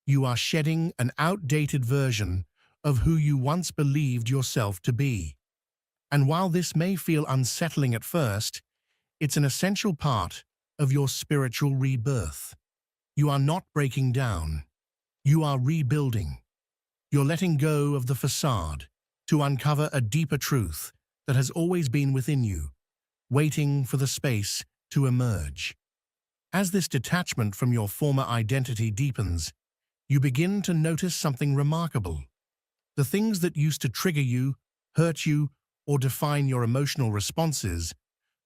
You are shedding an outdated version of who you once believed yourself to be. And while this may feel unsettling at first, it's an essential part of your spiritual rebirth. You are not breaking down. You are rebuilding. You're letting go of the facade to uncover a deeper truth that has always been within you, waiting for the space to emerge. As this detachment from your former identity deepens, you begin to notice something remarkable. The things that used to trigger you, hurt you, or define your emotional responses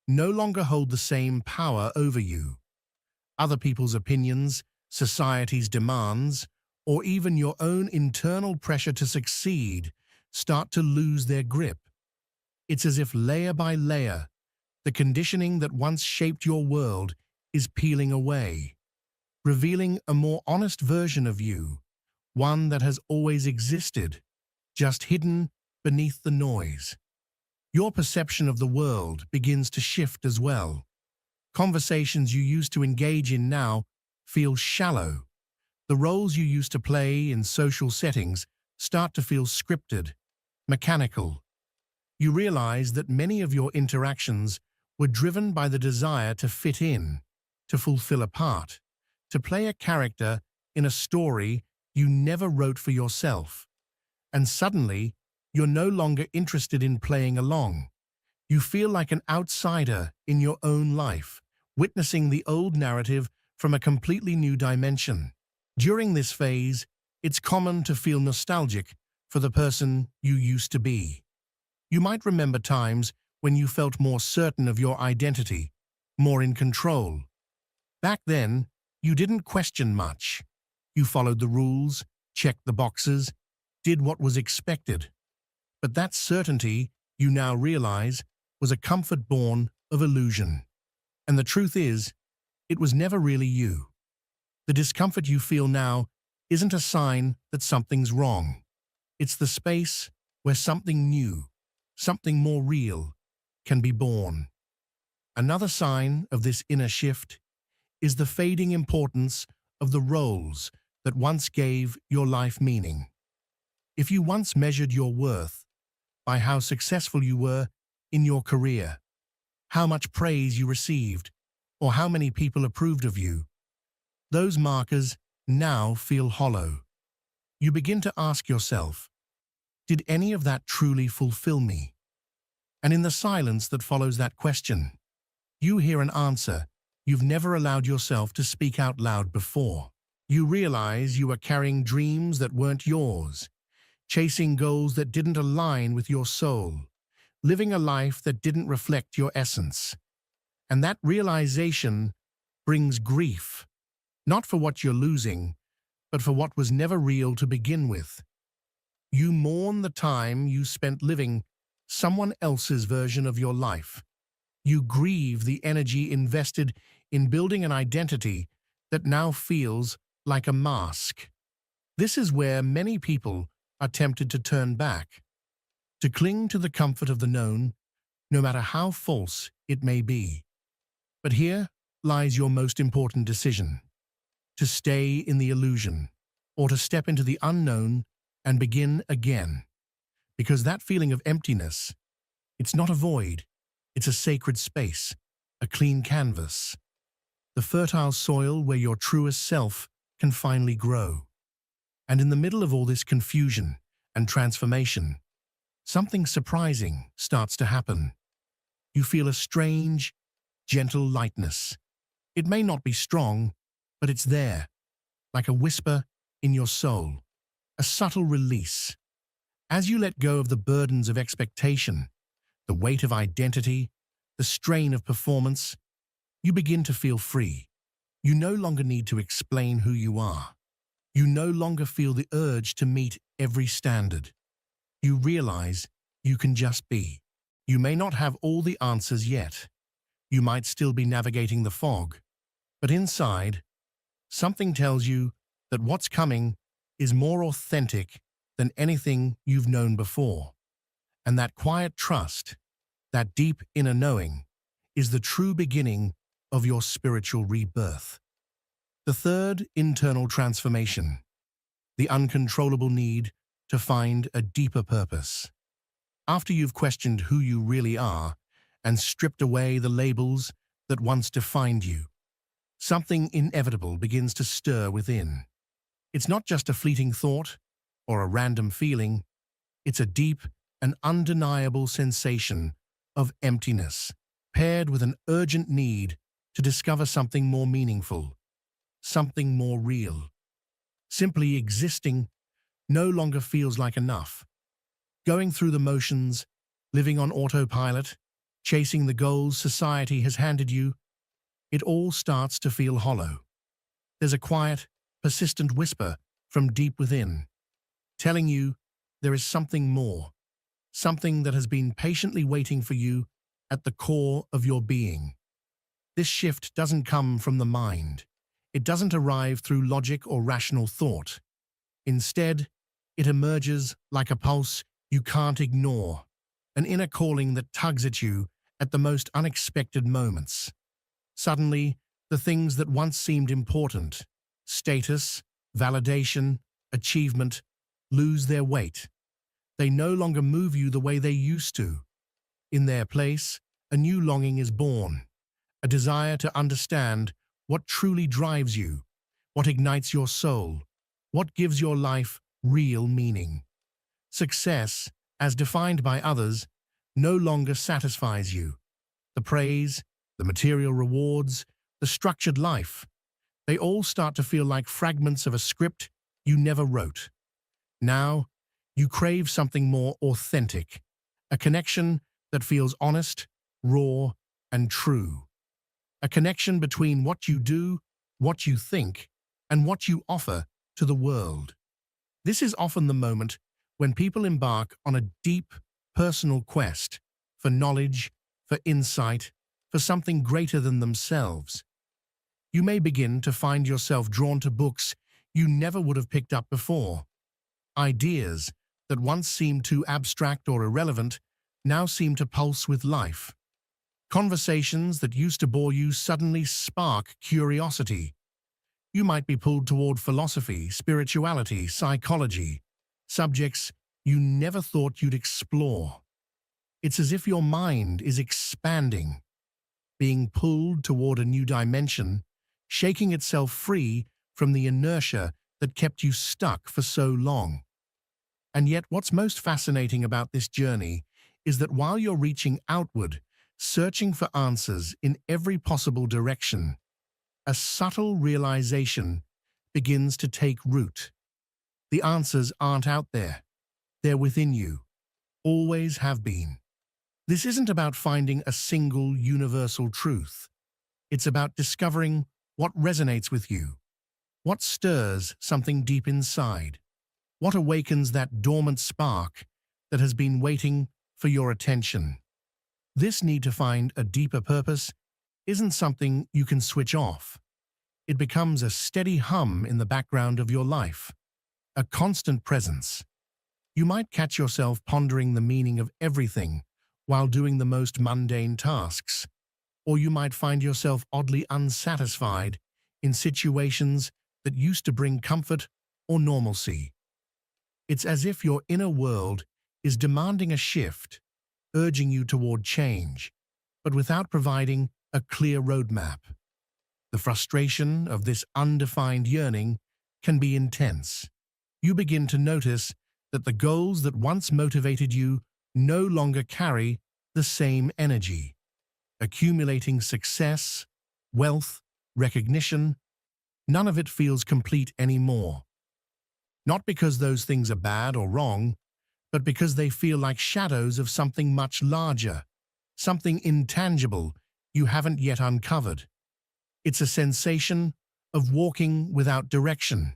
no longer hold the same power over you. Other people's opinions, society's demands, or even your own internal pressure to succeed start to lose their grip. It's as if layer by layer, the conditioning that once shaped your world is peeling away, revealing a more honest version of you, one that has always existed, just hidden beneath the noise. Your perception of the world begins to shift as well. Conversations you used to engage in now feel shallow. The roles you used to play in social settings start to feel scripted, mechanical. You realize that many of your interactions were driven by the desire to fit in, to fulfill a part, to play a character in a story you never wrote for yourself. And suddenly, you're no longer interested in playing along. You feel like an outsider in your own life, witnessing the old narrative from a completely new dimension. During this phase, it's common to feel nostalgic for the person you used to be. You might remember times when you felt more certain of your identity, more in control. Back then, you didn't question much. You followed the rules, checked the boxes, did what was expected. But that certainty, you now realize, was a comfort born of illusion. And the truth is, it was never really you. The discomfort you feel now isn't a sign that something's wrong. It's the space where something new, something more real, can be born. Another sign of this inner shift is the fading importance of the roles that once gave your life meaning. If you once measured your worth by how successful you were in your career, how much praise you received, or how many people approved of you, those markers now feel hollow. You begin to ask yourself, did any of that truly fulfill me? And in the silence that follows that question, you hear an answer you've never allowed yourself to speak out loud before. You realize you are carrying dreams that weren't yours, chasing goals that didn't align with your soul, living a life that didn't reflect your essence. And that realization brings grief, not for what you're losing, but for what was never real to begin with. You mourn the time you spent living someone else's version of your life. You grieve the energy invested in building an identity that now feels like a mask. This is where many people are tempted to turn back, to cling to the comfort of the known, no matter how false it may be. But here lies your most important decision: to stay in the illusion, or to step into the unknown and begin again. Because that feeling of emptiness, it's not a void, it's a sacred space, a clean canvas, the fertile soil where your truest self can finally grow. And in the middle of all this confusion and transformation, something surprising starts to happen. You feel a strange, gentle lightness. It may not be strong, but it's there, like a whisper in your soul, a subtle release. As you let go of the burdens of expectation, the weight of identity, the strain of performance, you begin to feel free. You no longer need to explain who you are. You no longer feel the urge to meet every standard. You realize you can just be. You may not have all the answers yet. You might still be navigating the fog. But inside, something tells you that what's coming is more authentic than anything you've known before. And that quiet trust, that deep inner knowing, is the true beginning of your spiritual rebirth. The third internal transformation, the uncontrollable need to find a deeper purpose. After you've questioned who you really are and stripped away the labels that once defined you, something inevitable begins to stir within. It's not just a fleeting thought or a random feeling, it's a deep and undeniable sensation of emptiness, paired with an urgent need to discover something more meaningful, something more real. Simply existing no longer feels like enough. Going through the motions, living on autopilot, chasing the goals society has handed you, it all starts to feel hollow. There's a quiet, persistent whisper from deep within, telling you there is something more, something that has been patiently waiting for you at the core of your being. This shift doesn't come from the mind. It doesn't arrive through logic or rational thought. Instead, it emerges like a pulse you can't ignore, an inner calling that tugs at you at the most unexpected moments. Suddenly, the things that once seemed important, status, validation, achievement, lose their weight. They no longer move you the way they used to. In their place, a new longing is born, a desire to understand what truly drives you, what ignites your soul, what gives your life real meaning. Success, as defined by others, no longer satisfies you. The praise, the material rewards, the structured life, they all start to feel like fragments of a script you never wrote. Now, you crave something more authentic, a connection that feels honest, raw, and true. A connection between what you do, what you think, and what you offer to the world. This is often the moment when people embark on a deep, personal quest for knowledge, for insight, for something greater than themselves. You may begin to find yourself drawn to books you never would have picked up before. Ideas that once seemed too abstract or irrelevant now seem to pulse with life. Conversations that used to bore you suddenly spark curiosity. You might be pulled toward philosophy, spirituality, psychology, subjects you never thought you'd explore. It's as if your mind is expanding, being pulled toward a new dimension, shaking itself free from the inertia that kept you stuck for so long. And yet, what's most fascinating about this journey is that while you're reaching outward, searching for answers in every possible direction, a subtle realization begins to take root. The answers aren't out there. They're within you. Always have been. This isn't about finding a single universal truth. It's about discovering what resonates with you, what stirs something deep inside, what awakens that dormant spark that has been waiting for your attention. This need to find a deeper purpose isn't something you can switch off. It becomes a steady hum in the background of your life, a constant presence. You might catch yourself pondering the meaning of everything while doing the most mundane tasks, or you might find yourself oddly unsatisfied in situations that used to bring comfort or normalcy. It's as if your inner world is demanding a shift, urging you toward change, but without providing a clear roadmap. The frustration of this undefined yearning can be intense. You begin to notice that the goals that once motivated you no longer carry the same energy. Accumulating success, wealth, recognition, none of it feels complete anymore. Not because those things are bad or wrong, but because they feel like shadows of something much larger, something intangible you haven't yet uncovered. It's a sensation of walking without direction,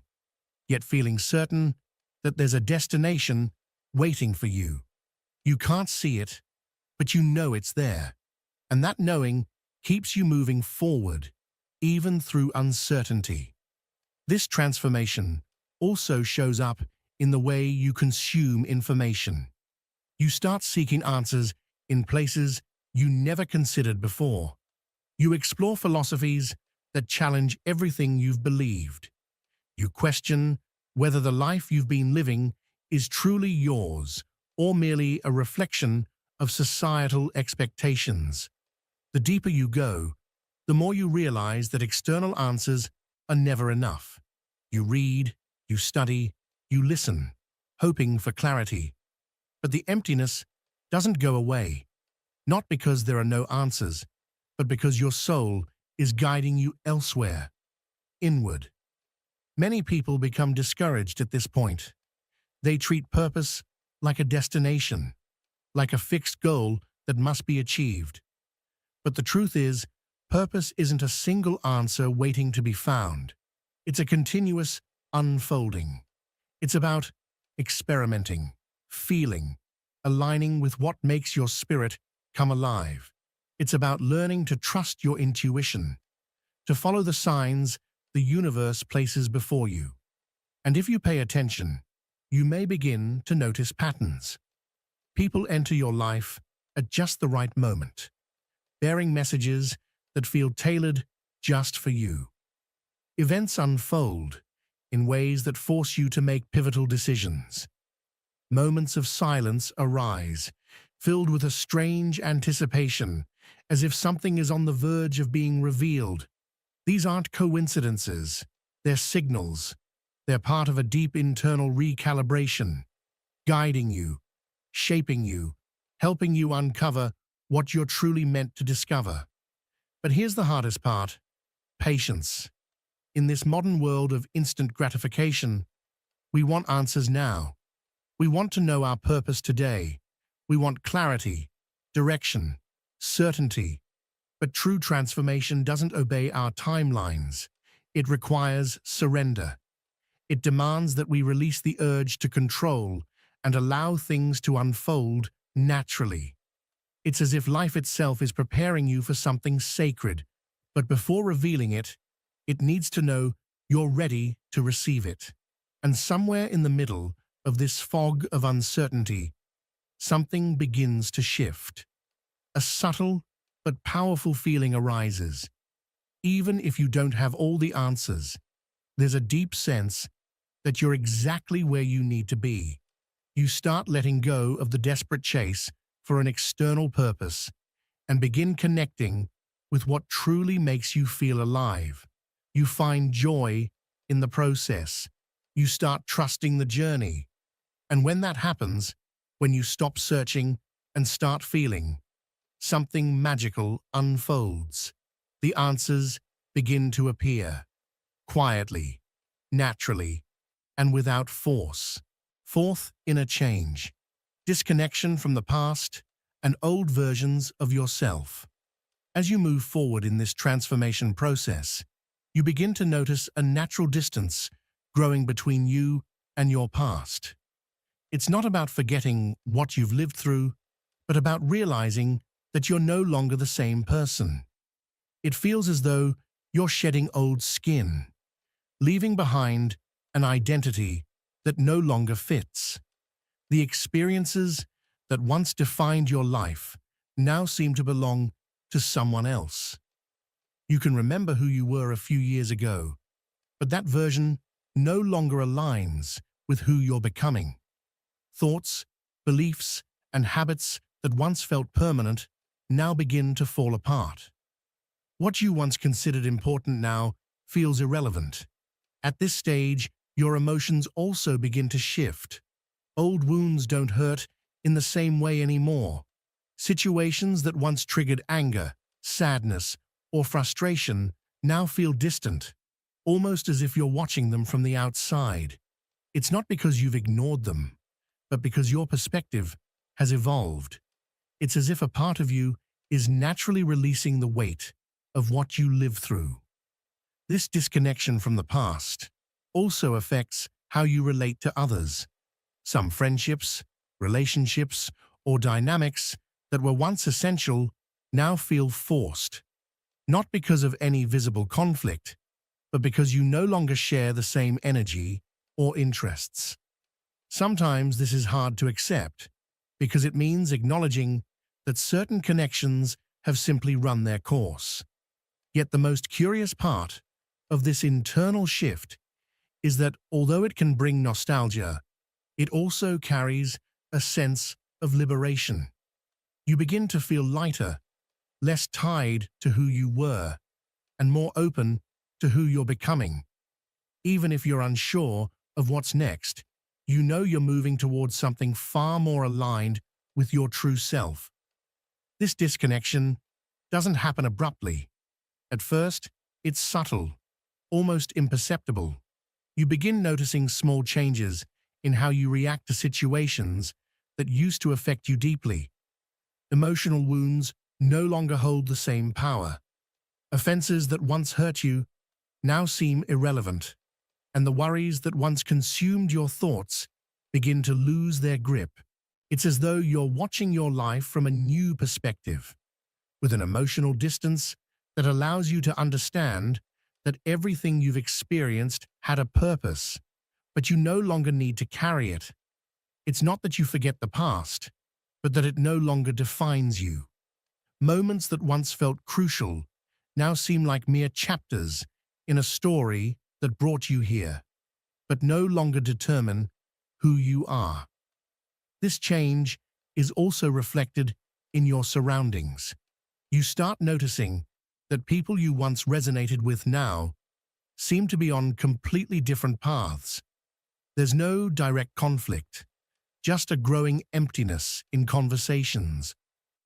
yet feeling certain that there's a destination waiting for you. You can't see it, but you know it's there, and that knowing keeps you moving forward, even through uncertainty. This transformation also shows up in the way you consume information. You start seeking answers in places you never considered before. You explore philosophies that challenge everything you've believed. You question whether the life you've been living is truly yours or merely a reflection of societal expectations. The deeper you go, the more you realize that external answers are never enough. You read, you study, you listen, hoping for clarity. But the emptiness doesn't go away, not because there are no answers, but because your soul is guiding you elsewhere, inward. Many people become discouraged at this point. They treat purpose like a destination, like a fixed goal that must be achieved. But the truth is, purpose isn't a single answer waiting to be found. It's a continuous unfolding. It's about experimenting, feeling, aligning with what makes your spirit come alive. It's about learning to trust your intuition, to follow the signs the universe places before you. And if you pay attention, you may begin to notice patterns. People enter your life at just the right moment, bearing messages that feel tailored just for you. Events unfold in ways that force you to make pivotal decisions. Moments of silence arise, filled with a strange anticipation, as if something is on the verge of being revealed. These aren't coincidences, they're signals. They're part of a deep internal recalibration, guiding you, shaping you, helping you uncover what you're truly meant to discover. But here's the hardest part: patience. In this modern world of instant gratification, we want answers now. We want to know our purpose today. We want clarity, direction, certainty. But true transformation doesn't obey our timelines. It requires surrender. It demands that we release the urge to control and allow things to unfold naturally. It's as if life itself is preparing you for something sacred, but before revealing it, it needs to know you're ready to receive it. And somewhere in the middle of this fog of uncertainty, something begins to shift. A subtle but powerful feeling arises. Even if you don't have all the answers, there's a deep sense that you're exactly where you need to be. You start letting go of the desperate chase for an external purpose and begin connecting with what truly makes you feel alive. You find joy in the process. You start trusting the journey. And when that happens, when you stop searching and start feeling, something magical unfolds. The answers begin to appear, quietly, naturally, and without force. Fourth, inner change. Disconnection from the past and old versions of yourself. As you move forward in this transformation process, you begin to notice a natural distance growing between you and your past. It's not about forgetting what you've lived through, but about realizing that you're no longer the same person. It feels as though you're shedding old skin, leaving behind an identity that no longer fits. The experiences that once defined your life now seem to belong to someone else. You can remember who you were a few years ago, but that version no longer aligns with who you're becoming. Thoughts, beliefs, and habits that once felt permanent now begin to fall apart. What you once considered important now feels irrelevant. At this stage, your emotions also begin to shift. Old wounds don't hurt in the same way anymore. Situations that once triggered anger, sadness, or frustration now feel distant, almost as if you're watching them from the outside. It's not because you've ignored them, but because your perspective has evolved. It's as if a part of you is naturally releasing the weight of what you lived through. This disconnection from the past also affects how you relate to others. Some friendships, relationships, or dynamics that were once essential now feel forced, not because of any visible conflict, but because you no longer share the same energy or interests. Sometimes this is hard to accept because it means acknowledging that certain connections have simply run their course. Yet the most curious part of this internal shift is that although it can bring nostalgia, it also carries a sense of liberation. You begin to feel lighter, less tied to who you were, and more open to who you're becoming. Even if you're unsure of what's next, you know you're moving towards something far more aligned with your true self. This disconnection doesn't happen abruptly. At first, it's subtle, almost imperceptible. You begin noticing small changes in how you react to situations that used to affect you deeply. Emotional wounds no longer hold the same power. Offenses that once hurt you now seem irrelevant, and the worries that once consumed your thoughts begin to lose their grip. It's as though you're watching your life from a new perspective, with an emotional distance that allows you to understand that everything you've experienced had a purpose, but you no longer need to carry it. It's not that you forget the past, but that it no longer defines you. Moments that once felt crucial now seem like mere chapters in a story that brought you here, but no longer determine who you are. This change is also reflected in your surroundings. You start noticing that people you once resonated with now seem to be on completely different paths. There's no direct conflict, just a growing emptiness in conversations,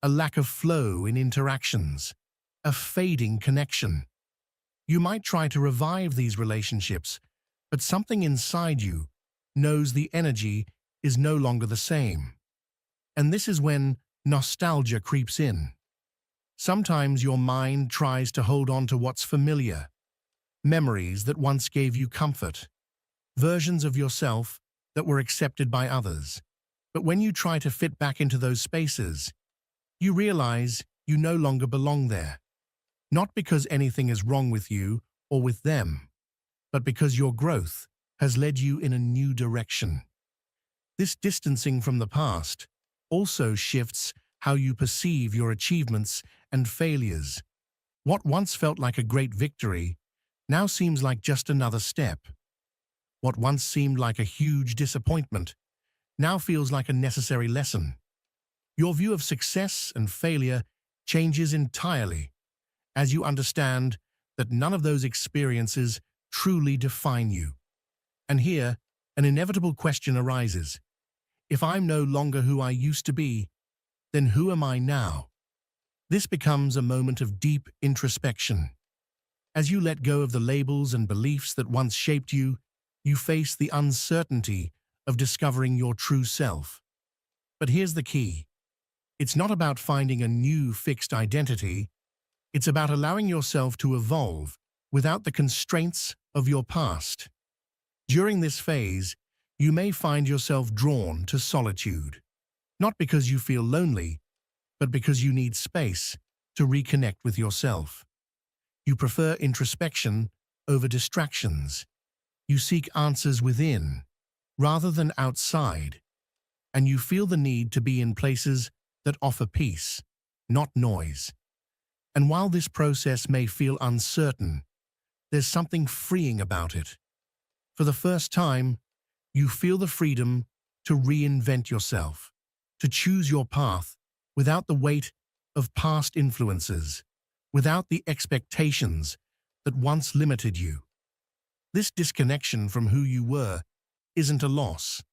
a lack of flow in interactions, a fading connection. You might try to revive these relationships, but something inside you knows the energy is no longer the same. And this is when nostalgia creeps in. Sometimes your mind tries to hold on to what's familiar, memories that once gave you comfort, versions of yourself that were accepted by others. But when you try to fit back into those spaces, you realize you no longer belong there. Not because anything is wrong with you or with them, but because your growth has led you in a new direction. This distancing from the past also shifts how you perceive your achievements and failures. What once felt like a great victory now seems like just another step. What once seemed like a huge disappointment now feels like a necessary lesson. Your view of success and failure changes entirely as you understand that none of those experiences truly define you. And here, an inevitable question arises. If I'm no longer who I used to be, then who am I now? This becomes a moment of deep introspection. As you let go of the labels and beliefs that once shaped you, you face the uncertainty of discovering your true self. But here's the key. It's not about finding a new fixed identity. It's about allowing yourself to evolve without the constraints of your past. During this phase, you may find yourself drawn to solitude, not because you feel lonely, but because you need space to reconnect with yourself. You prefer introspection over distractions. You seek answers within, rather than outside, and you feel the need to be in places that offer peace, not noise. And while this process may feel uncertain, there's something freeing about it. For the first time, you feel the freedom to reinvent yourself, to choose your path without the weight of past influences, without the expectations that once limited you. This disconnection from who you were isn't a loss.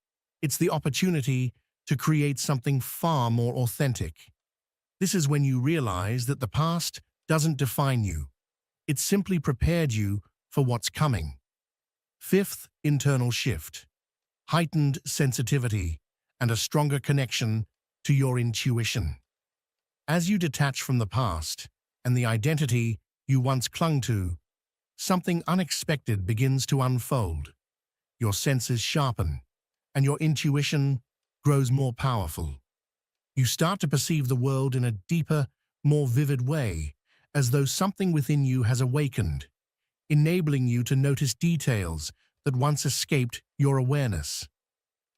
It's the opportunity to create something far more authentic. This is when you realize that the past doesn't define you. It simply prepared you for what's coming. Fifth internal shift: heightened sensitivity and a stronger connection to your intuition. As you detach from the past and the identity you once clung to, something unexpected begins to unfold. Your senses sharpen, and your intuition grows more powerful. You start to perceive the world in a deeper, more vivid way, as though something within you has awakened, enabling you to notice details that once escaped your awareness.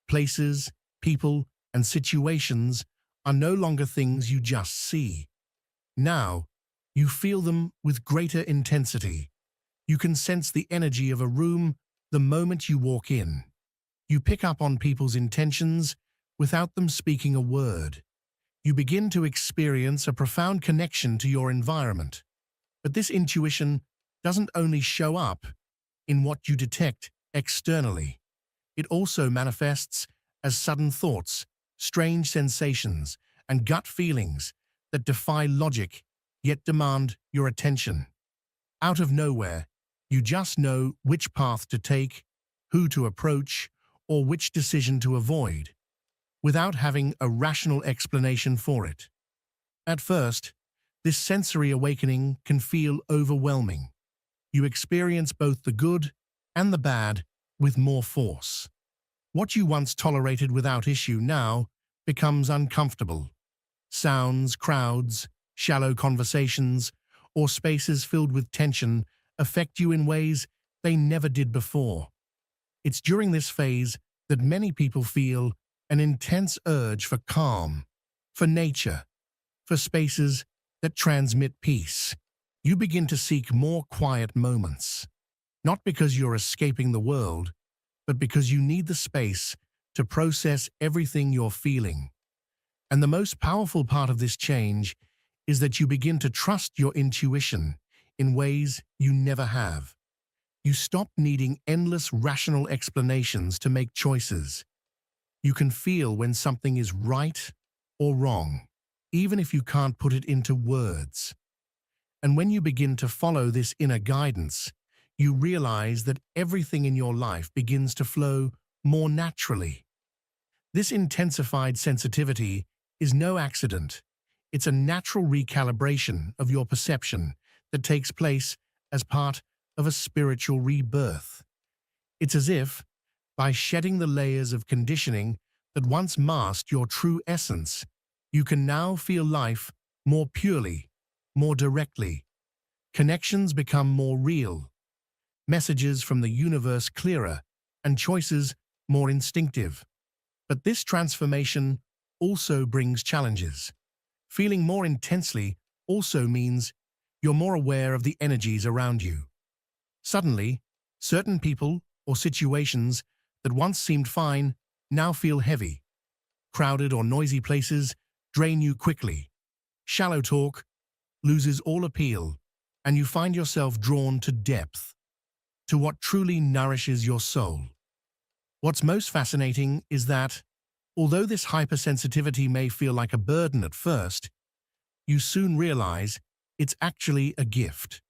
Places, people, and situations are no longer things you just see. Now, you feel them with greater intensity. You can sense the energy of a room the moment you walk in. You pick up on people's intentions without them speaking a word. You begin to experience a profound connection to your environment. But this intuition doesn't only show up in what you detect externally. It also manifests as sudden thoughts, strange sensations, and gut feelings that defy logic yet demand your attention. Out of nowhere, you just know which path to take, who to approach, or which decision to avoid, without having a rational explanation for it. At first, this sensory awakening can feel overwhelming. You experience both the good and the bad with more force. What you once tolerated without issue now becomes uncomfortable. Sounds, crowds, shallow conversations, or spaces filled with tension affect you in ways they never did before. It's during this phase that many people feel an intense urge for calm, for nature, for spaces that transmit peace. You begin to seek more quiet moments, not because you're escaping the world, but because you need the space to process everything you're feeling. And the most powerful part of this change is that you begin to trust your intuition in ways you never have. You stop needing endless rational explanations to make choices. You can feel when something is right or wrong, even if you can't put it into words. And when you begin to follow this inner guidance, you realize that everything in your life begins to flow more naturally. This intensified sensitivity is no accident. It's a natural recalibration of your perception that takes place as part of a spiritual rebirth. It's as if, by shedding the layers of conditioning that once masked your true essence, you can now feel life more purely, more directly. Connections become more real, messages from the universe clearer, and choices more instinctive. But this transformation also brings challenges. Feeling more intensely also means you're more aware of the energies around you. Suddenly, certain people or situations that once seemed fine now feel heavy. Crowded or noisy places drain you quickly. Shallow talk loses all appeal, and you find yourself drawn to depth, to what truly nourishes your soul. What's most fascinating is that, although this hypersensitivity may feel like a burden at first, you soon realize it's actually a gift.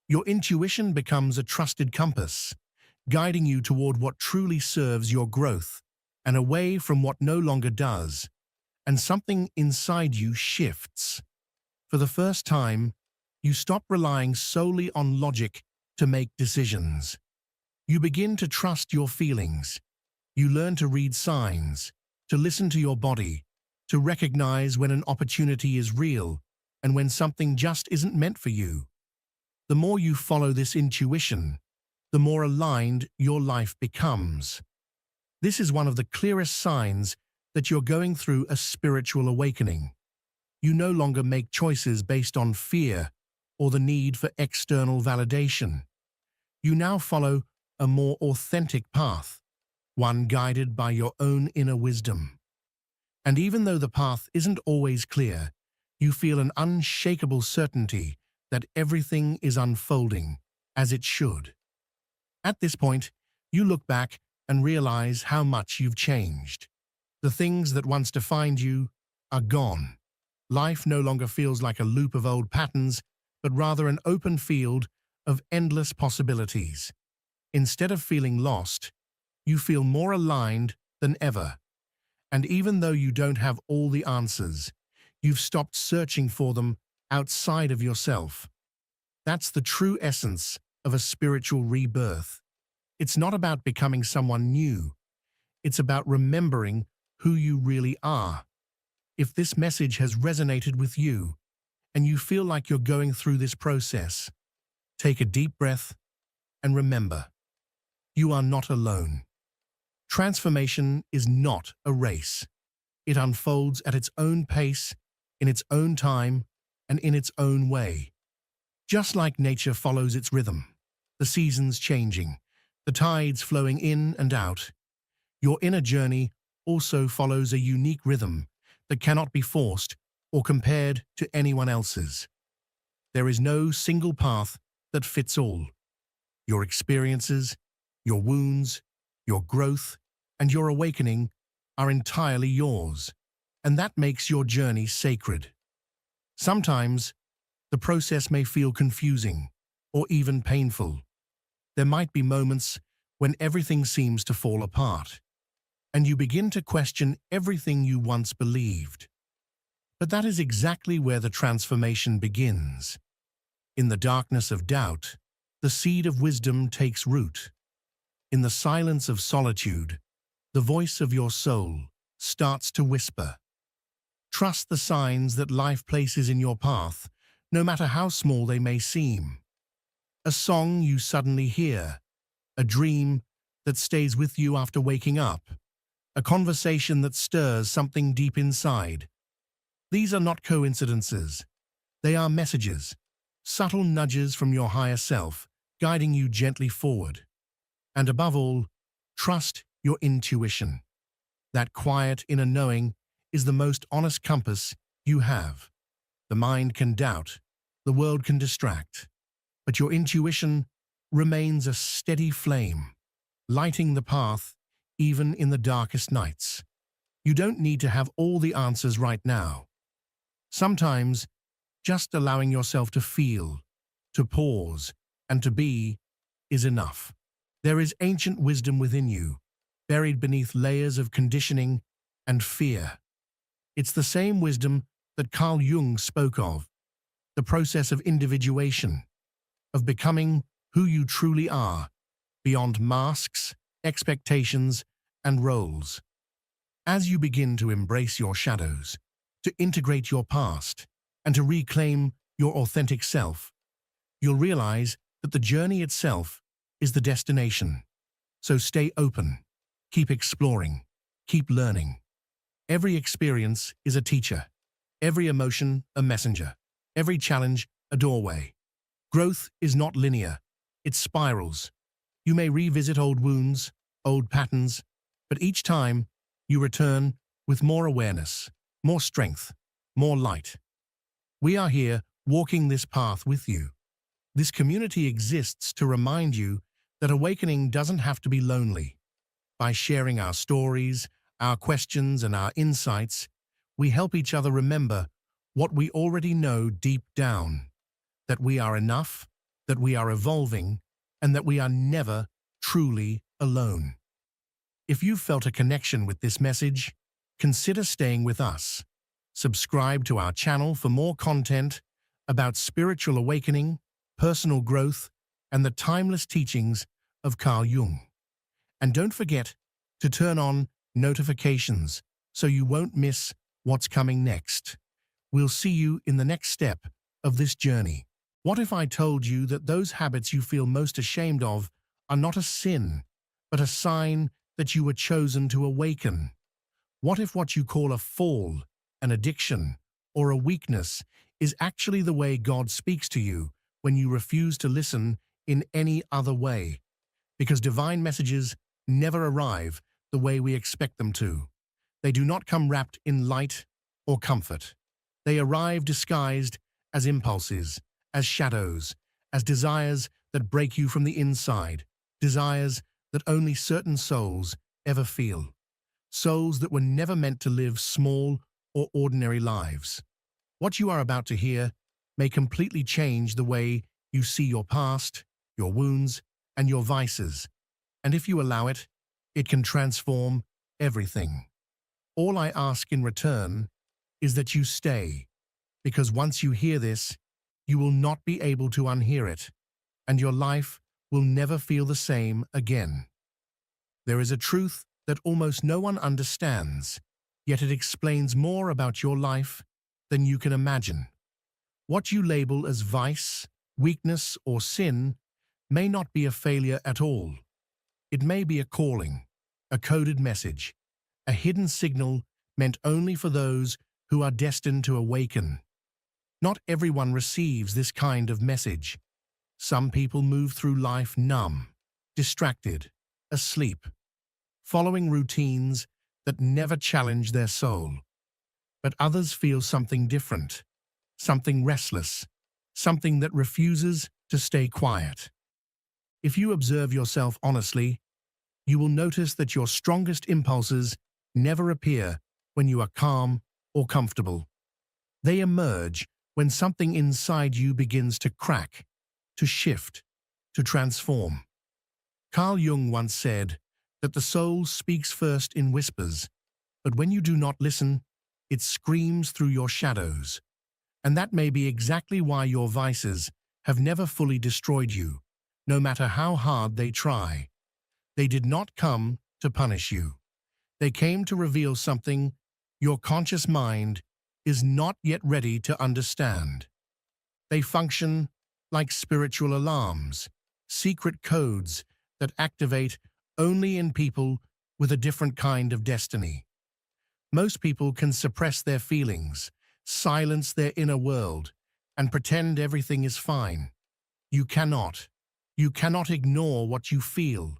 Your intuition becomes a trusted compass, guiding you toward what truly serves your growth and away from what no longer does, and something inside you shifts. For the first time, you stop relying solely on logic to make decisions. You begin to trust your feelings. You learn to read signs, to listen to your body, to recognize when an opportunity is real and when something just isn't meant for you. The more you follow this intuition, the more aligned your life becomes. This is one of the clearest signs that you're going through a spiritual awakening. You no longer make choices based on fear or the need for external validation. You now follow a more authentic path, one guided by your own inner wisdom. And even though the path isn't always clear, you feel an unshakable certainty that everything is unfolding as it should. At this point, you look back and realize how much you've changed. The things that once defined you are gone. Life no longer feels like a loop of old patterns, but rather an open field of endless possibilities. Instead of feeling lost, you feel more aligned than ever. And even though you don't have all the answers, you've stopped searching for them outside of yourself. That's the true essence of a spiritual rebirth. It's not about becoming someone new. It's about remembering who you really are. If this message has resonated with you, and you feel like you're going through this process, take a deep breath and remember, you are not alone. Transformation is not a race. It unfolds at its own pace, in its own time, and in its own way. Just like nature follows its rhythm, the seasons changing, the tides flowing in and out, your inner journey also follows a unique rhythm that cannot be forced or compared to anyone else's. There is no single path that fits all. Your experiences, your wounds, your growth, and your awakening are entirely yours, and that makes your journey sacred. Sometimes, the process may feel confusing or even painful. There might be moments when everything seems to fall apart, and you begin to question everything you once believed. But that is exactly where the transformation begins. In the darkness of doubt, the seed of wisdom takes root. In the silence of solitude, the voice of your soul starts to whisper. Trust the signs that life places in your path, no matter how small they may seem. A song you suddenly hear, a dream that stays with you after waking up, a conversation that stirs something deep inside. These are not coincidences. They are messages, subtle nudges from your higher self, guiding you gently forward. And above all, trust your intuition. That quiet inner knowing is the most honest compass you have. The mind can doubt, the world can distract, but your intuition remains a steady flame, lighting the path even in the darkest nights. You don't need to have all the answers right now. Sometimes, just allowing yourself to feel, to pause, and to be is enough. There is ancient wisdom within you, buried beneath layers of conditioning and fear. It's the same wisdom that Carl Jung spoke of, the process of individuation, of becoming who you truly are, beyond masks, expectations, and roles. As you begin to embrace your shadows, to integrate your past, and to reclaim your authentic self, you'll realize that the journey itself is the destination. So stay open, keep exploring, keep learning. Every experience is a teacher, every emotion a messenger, every challenge a doorway. Growth is not linear, it spirals. You may revisit old wounds, old patterns, but each time you return with more awareness, more strength, more light. We are here walking this path with you. This community exists to remind you that awakening doesn't have to be lonely. By sharing our stories, our questions, and our insights, we help each other remember what we already know deep down, that we are enough, that we are evolving, and that we are never truly alone. If you've felt a connection with this message, consider staying with us. Subscribe to our channel for more content about spiritual awakening, personal growth, and the timeless teachings of Carl Jung. And don't forget to turn on notifications so you won't miss what's coming next. We'll see you in the next step of this journey. What if I told you that those habits you feel most ashamed of are not a sin, but a sign that you were chosen to awaken? What if what you call a fall, an addiction, or a weakness is actually the way God speaks to you when you refuse to listen in any other way? Because divine messages never arrive the way we expect them to. They do not come wrapped in light or comfort. They arrive disguised as impulses, as shadows, as desires that break you from the inside, desires that only certain souls ever feel, souls that were never meant to live small or ordinary lives. What you are about to hear may completely change the way you see your past, your wounds, and your vices, and if you allow it, it can transform everything. All I ask in return is that you stay, because once you hear this, you will not be able to unhear it, and your life will never feel the same again. There is a truth that almost no one understands, yet it explains more about your life than you can imagine. What you label as vice, weakness, or sin may not be a failure at all. It may be a calling, a coded message, a hidden signal meant only for those who are destined to awaken. Not everyone receives this kind of message. Some people move through life numb, distracted, asleep, following routines that never challenge their soul. But others feel something different, something restless, something that refuses to stay quiet. If you observe yourself honestly, you will notice that your strongest impulses never appear when you are calm or comfortable. They emerge when something inside you begins to crack, to shift, to transform. Carl Jung once said that the soul speaks first in whispers, but when you do not listen, it screams through your shadows. And that may be exactly why your vices have never fully destroyed you, no matter how hard they try. They did not come to punish you. They came to reveal something your conscious mind is not yet ready to understand. They function like spiritual alarms, secret codes that activate only in people with a different kind of destiny. Most people can suppress their feelings, silence their inner world, and pretend everything is fine. You cannot. You cannot ignore what you feel.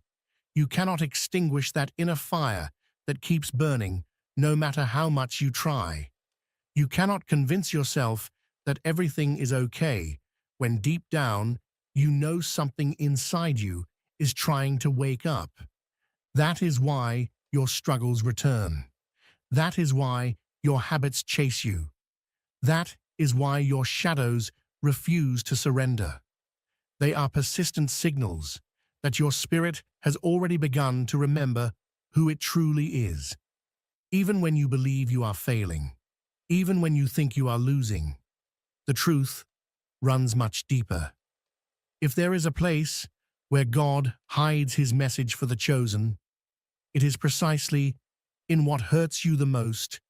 You cannot extinguish that inner fire that keeps burning, no matter how much you try. You cannot convince yourself that everything is okay when deep down you know something inside you is trying to wake up. That is why your struggles return. That is why your habits chase you. That is why your shadows refuse to surrender. They are persistent signals that your spirit has already begun to remember who it truly is. Even when you believe you are failing, even when you think you are losing, the truth runs much deeper. If there is a place where God hides his message for the chosen, it is precisely in what hurts you the most,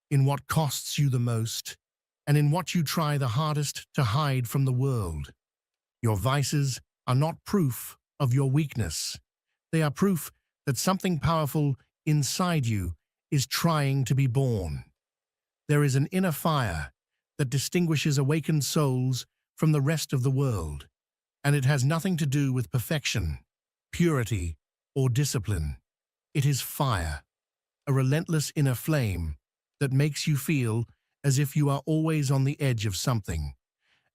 in what costs you the most, and in what you try the hardest to hide from the world. Your vices are not proof of your weakness. They are proof that something powerful inside you is trying to be born. There is an inner fire that distinguishes awakened souls from the rest of the world, and it has nothing to do with perfection, purity, or discipline. It is fire, a relentless inner flame that makes you feel as if you are always on the edge of something,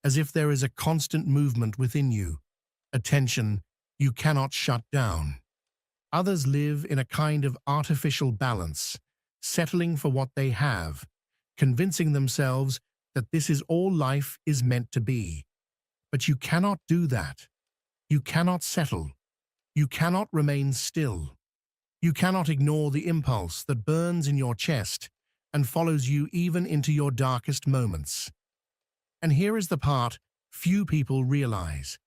as if there is a constant movement within you, a tension you cannot shut down. Others live in a kind of artificial balance, settling for what they have, convincing themselves that this is all life is meant to be. But you cannot do that. You cannot settle. You cannot remain still. You cannot ignore the impulse that burns in your chest and follows you even into your darkest moments. And here is the part few people realize.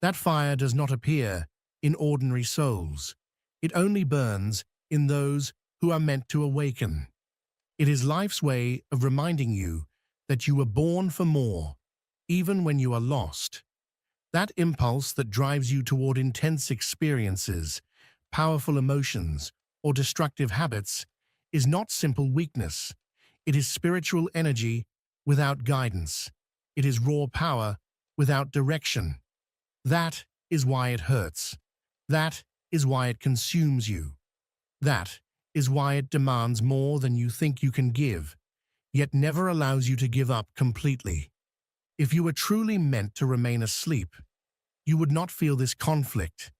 That fire does not appear in ordinary souls. It only burns in those who are meant to awaken. It is life's way of reminding you that you were born for more, even when you are lost. That impulse that drives you toward intense experiences, powerful emotions, or destructive habits is not simple weakness. It is spiritual energy without guidance. It is raw power without direction. That is why it hurts. That is why it consumes you. That is why it demands more than you think you can give, yet never allows you to give up completely. If you were truly meant to remain asleep, you would not feel this conflict.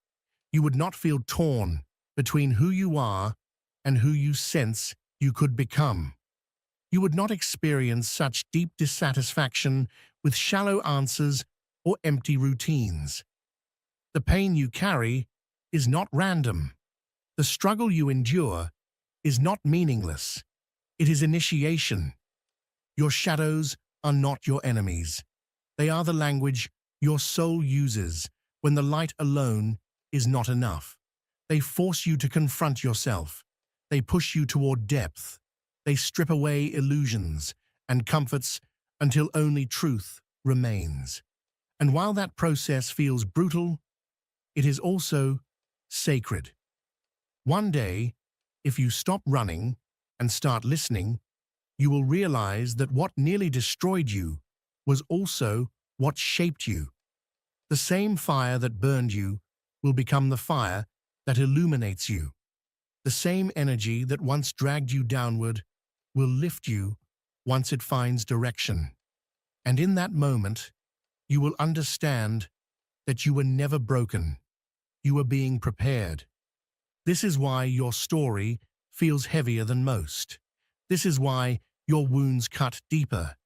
You would not feel torn between who you are and who you sense you could become. You would not experience such deep dissatisfaction with shallow answers or empty routines. The pain you carry is not random. The struggle you endure is not meaningless. It is initiation. Your shadows are not your enemies. They are the language your soul uses when the light alone is not enough. They force you to confront yourself. They push you toward depth. They strip away illusions and comforts until only truth remains. And while that process feels brutal, it is also sacred. One day, if you stop running and start listening, you will realize that what nearly destroyed you was also what shaped you. The same fire that burned you will become the fire that illuminates you. The same energy that once dragged you downward will lift you once it finds direction. And in that moment, you will understand that you were never broken. You were being prepared. This is why your story feels heavier than most. This is why your wounds cut deeper.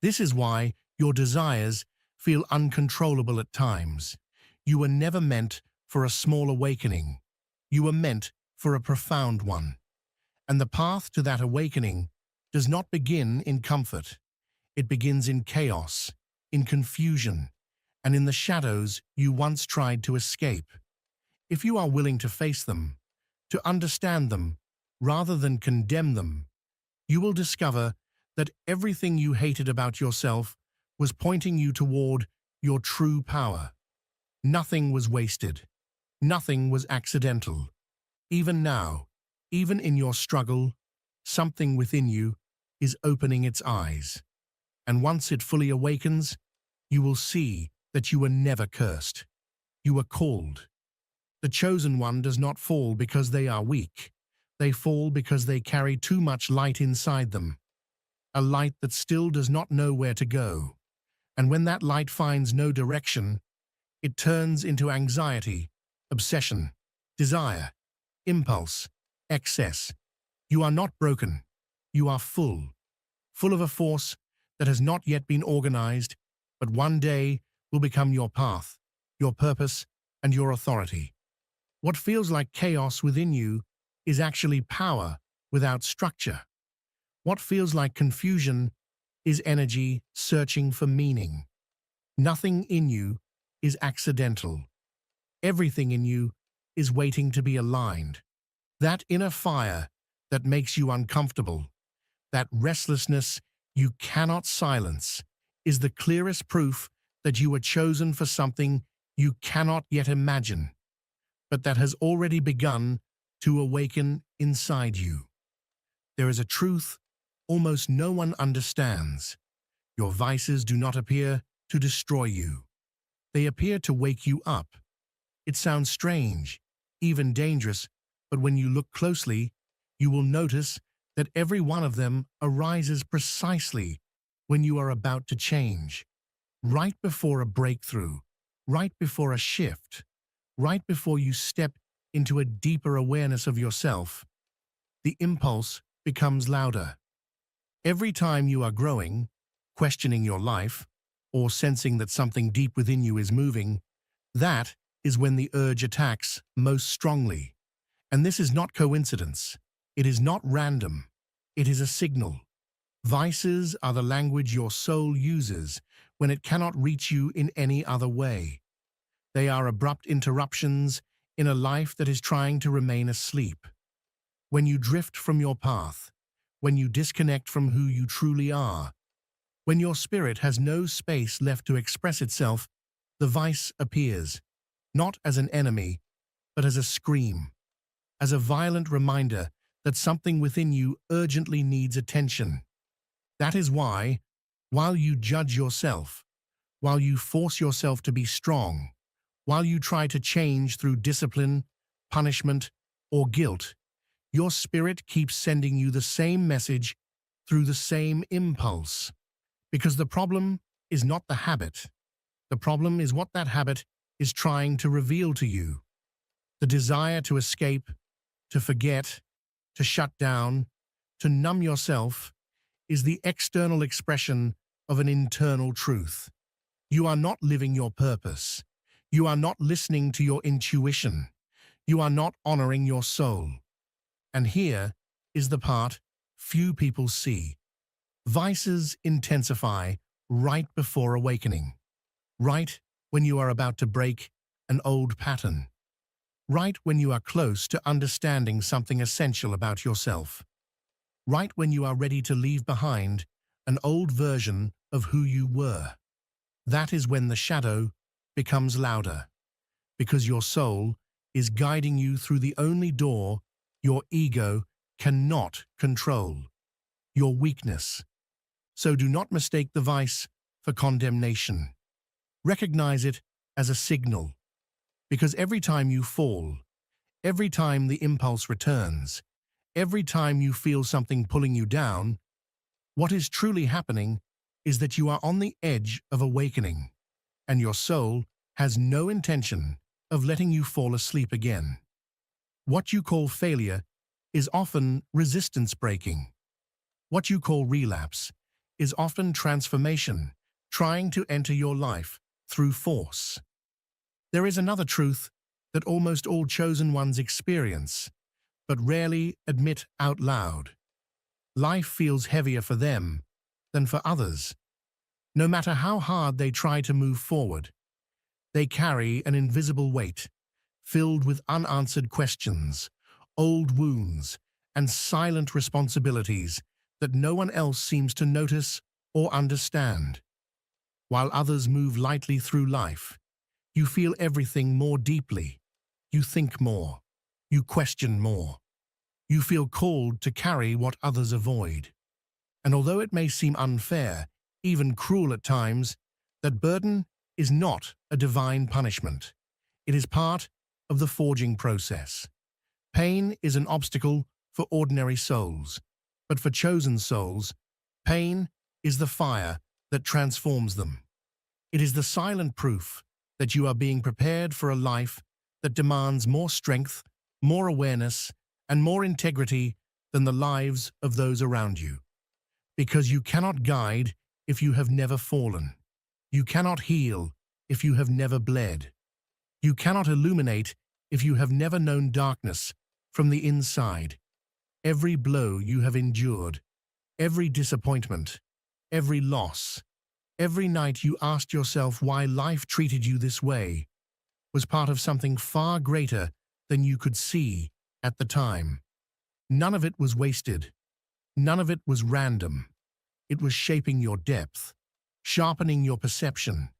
This is why your desires feel uncontrollable at times. You were never meant for a small awakening. You were meant for a profound one. And the path to that awakening does not begin in comfort. It begins in chaos, in confusion, and in the shadows you once tried to escape. If you are willing to face them, to understand them, rather than condemn them, you will discover that everything you hated about yourself was pointing you toward your true power. Nothing was wasted. Nothing was accidental. Even now, even in your struggle, something within you is opening its eyes. And once it fully awakens, you will see that you were never cursed. You were called. The chosen one does not fall because they are weak. They fall because they carry too much light inside them. A light that still does not know where to go. And when that light finds no direction, it turns into anxiety, obsession, desire, impulse, excess. You are not broken. You are full. Full of a force that has not yet been organized, but one day will become your path, your purpose, and your authority. What feels like chaos within you is actually power without structure. What feels like confusion is energy searching for meaning. Nothing in you is accidental. Everything in you is waiting to be aligned. That inner fire that makes you uncomfortable, that restlessness you cannot silence, is the clearest proof that you were chosen for something you cannot yet imagine, but that has already begun to awaken inside you. There is a truth almost no one understands. Your vices do not appear to destroy you. They appear to wake you up. It sounds strange, even dangerous, but when you look closely, you will notice that every one of them arises precisely when you are about to change, right before a breakthrough, right before a shift, right before you step into a deeper awareness of yourself. The impulse becomes louder. Every time you are growing, questioning your life, or sensing that something deep within you is moving, that is when the urge attacks most strongly. And this is not coincidence. It is not random. It is a signal. Vices are the language your soul uses when it cannot reach you in any other way. They are abrupt interruptions in a life that is trying to remain asleep. When you drift from your path, when you disconnect from who you truly are, when your spirit has no space left to express itself, the vice appears, not as an enemy, but as a scream, as a violent reminder that something within you urgently needs attention. That is why, while you judge yourself, while you force yourself to be strong, while you try to change through discipline, punishment, or guilt, your spirit keeps sending you the same message through the same impulse. Because the problem is not the habit. The problem is what that habit is trying to reveal to you. The desire to escape, to forget, to shut down, to numb yourself is the external expression of an internal truth. You are not living your purpose. You are not listening to your intuition. You are not honoring your soul. And here is the part few people see. Vices intensify right before awakening, right when you are about to break an old pattern, right when you are close to understanding something essential about yourself, right when you are ready to leave behind an old version of who you were. That is when the shadow becomes louder, because your soul is guiding you through the only door your ego cannot control, your weakness. So do not mistake the vice for condemnation. Recognize it as a signal, because every time you fall, every time the impulse returns, every time you feel something pulling you down, what is truly happening is that you are on the edge of awakening, and your soul has no intention of letting you fall asleep again. What you call failure is often resistance breaking. What you call relapse is often transformation, trying to enter your life through force. There is another truth that almost all chosen ones experience, but rarely admit out loud. Life feels heavier for them than for others. No matter how hard they try to move forward, They carry an invisible weight, filled with unanswered questions, old wounds, and silent responsibilities that no one else seems to notice or understand. While others move lightly through life, you feel everything more deeply. You think more. You question more. You feel called to carry what others avoid. And although it may seem unfair, even cruel at times, that burden is not a divine punishment. It is part of the forging process. Pain is an obstacle for ordinary souls, but for chosen souls, pain is the fire that transforms them. It is the silent proof that you are being prepared for a life that demands more strength, more awareness, and more integrity than the lives of those around you. Because you cannot guide if you have never fallen. You cannot heal if you have never bled. You cannot illuminate if you have never known darkness from the inside. Every blow you have endured, every disappointment, every loss, every night you asked yourself why life treated you this way, was part of something far greater than you could see at the time. None of it was wasted. None of it was random. It was shaping your depth, sharpening your perception,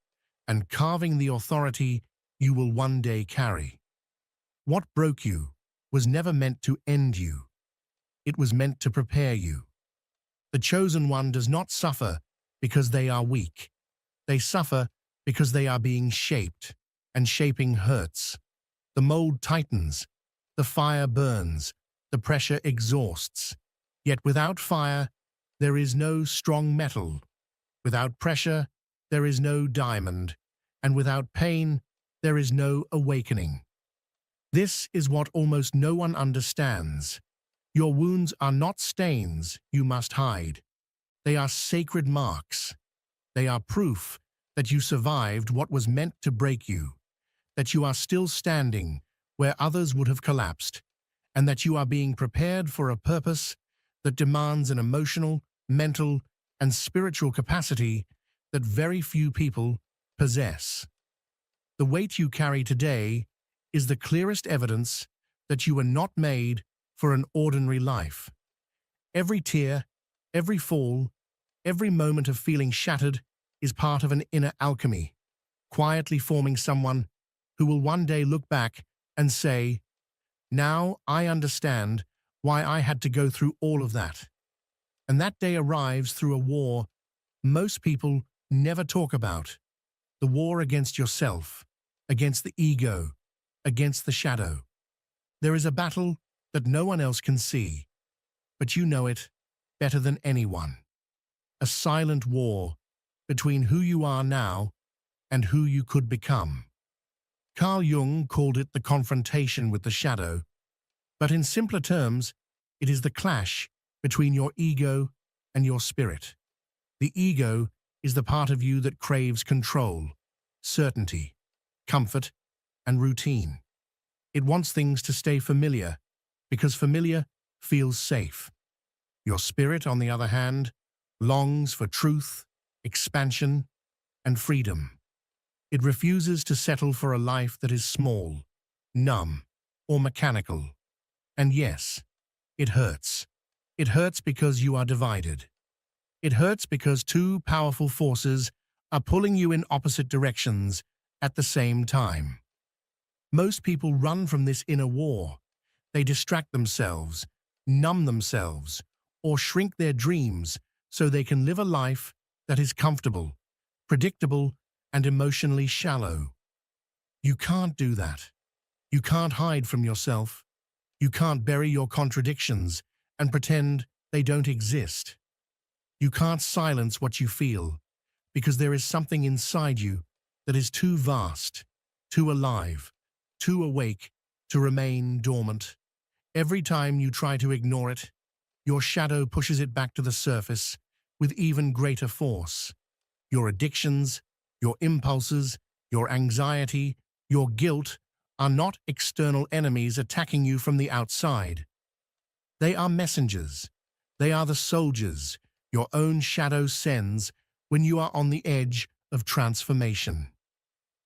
and carving the authority you will one day carry. What broke you was never meant to end you. It was meant to prepare you. The chosen one does not suffer because they are weak. They suffer because they are being shaped, and shaping hurts. The mold tightens, the fire burns, the pressure exhausts. Yet without fire, there is no strong metal. Without pressure, there is no diamond. And without pain, there is no awakening. This is what almost no one understands. Your wounds are not stains you must hide. They are sacred marks. They are proof that you survived what was meant to break you, that you are still standing where others would have collapsed, and that you are being prepared for a purpose that demands an emotional, mental, and spiritual capacity that very few people possess. The weight you carry today is the clearest evidence that you were not made for an ordinary life. Every tear, every fall, every moment of feeling shattered is part of an inner alchemy, quietly forming someone who will one day look back and say, "Now I understand why I had to go through all of that." And that day arrives through a war most people never talk about. The war against yourself, against the ego, against the shadow. There is a battle that no one else can see, but you know it better than anyone. A silent war between who you are now and who you could become. Carl Jung called it the confrontation with the shadow, but in simpler terms, it is the clash between your ego and your spirit. The ego is the part of you that craves control, certainty, comfort, and routine. It wants things to stay familiar, because familiar feels safe. Your spirit, on the other hand, longs for truth, expansion, and freedom. It refuses to settle for a life that is small, numb, or mechanical. And yes, it hurts. It hurts because you are divided. It hurts because two powerful forces are pulling you in opposite directions at the same time. Most people run from this inner war. They distract themselves, numb themselves, or shrink their dreams so they can live a life that is comfortable, predictable, and emotionally shallow. You can't do that. You can't hide from yourself. You can't bury your contradictions and pretend they don't exist. You can't silence what you feel, because there is something inside you that is too vast, too alive, too awake to remain dormant. Every time you try to ignore it, your shadow pushes it back to the surface with even greater force. Your addictions, your impulses, your anxiety, your guilt are not external enemies attacking you from the outside. They are messengers. They are the soldiers your own shadow sends when you are on the edge of transformation.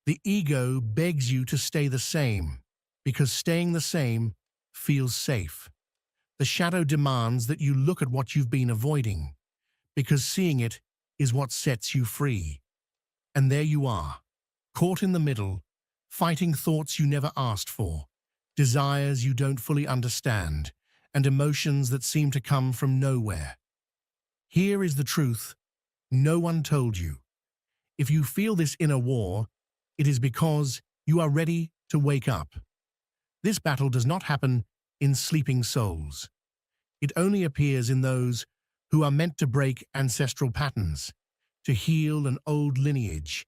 The ego begs you to stay the same, because staying the same feels safe. The shadow demands that you look at what you've been avoiding, because seeing it is what sets you free. And there you are, caught in the middle, fighting thoughts you never asked for, desires you don't fully understand, and emotions that seem to come from nowhere. Here is the truth no one told you. If you feel this inner war, it is because you are ready to wake up. This battle does not happen in sleeping souls. It only appears in those who are meant to break ancestral patterns, to heal an old lineage,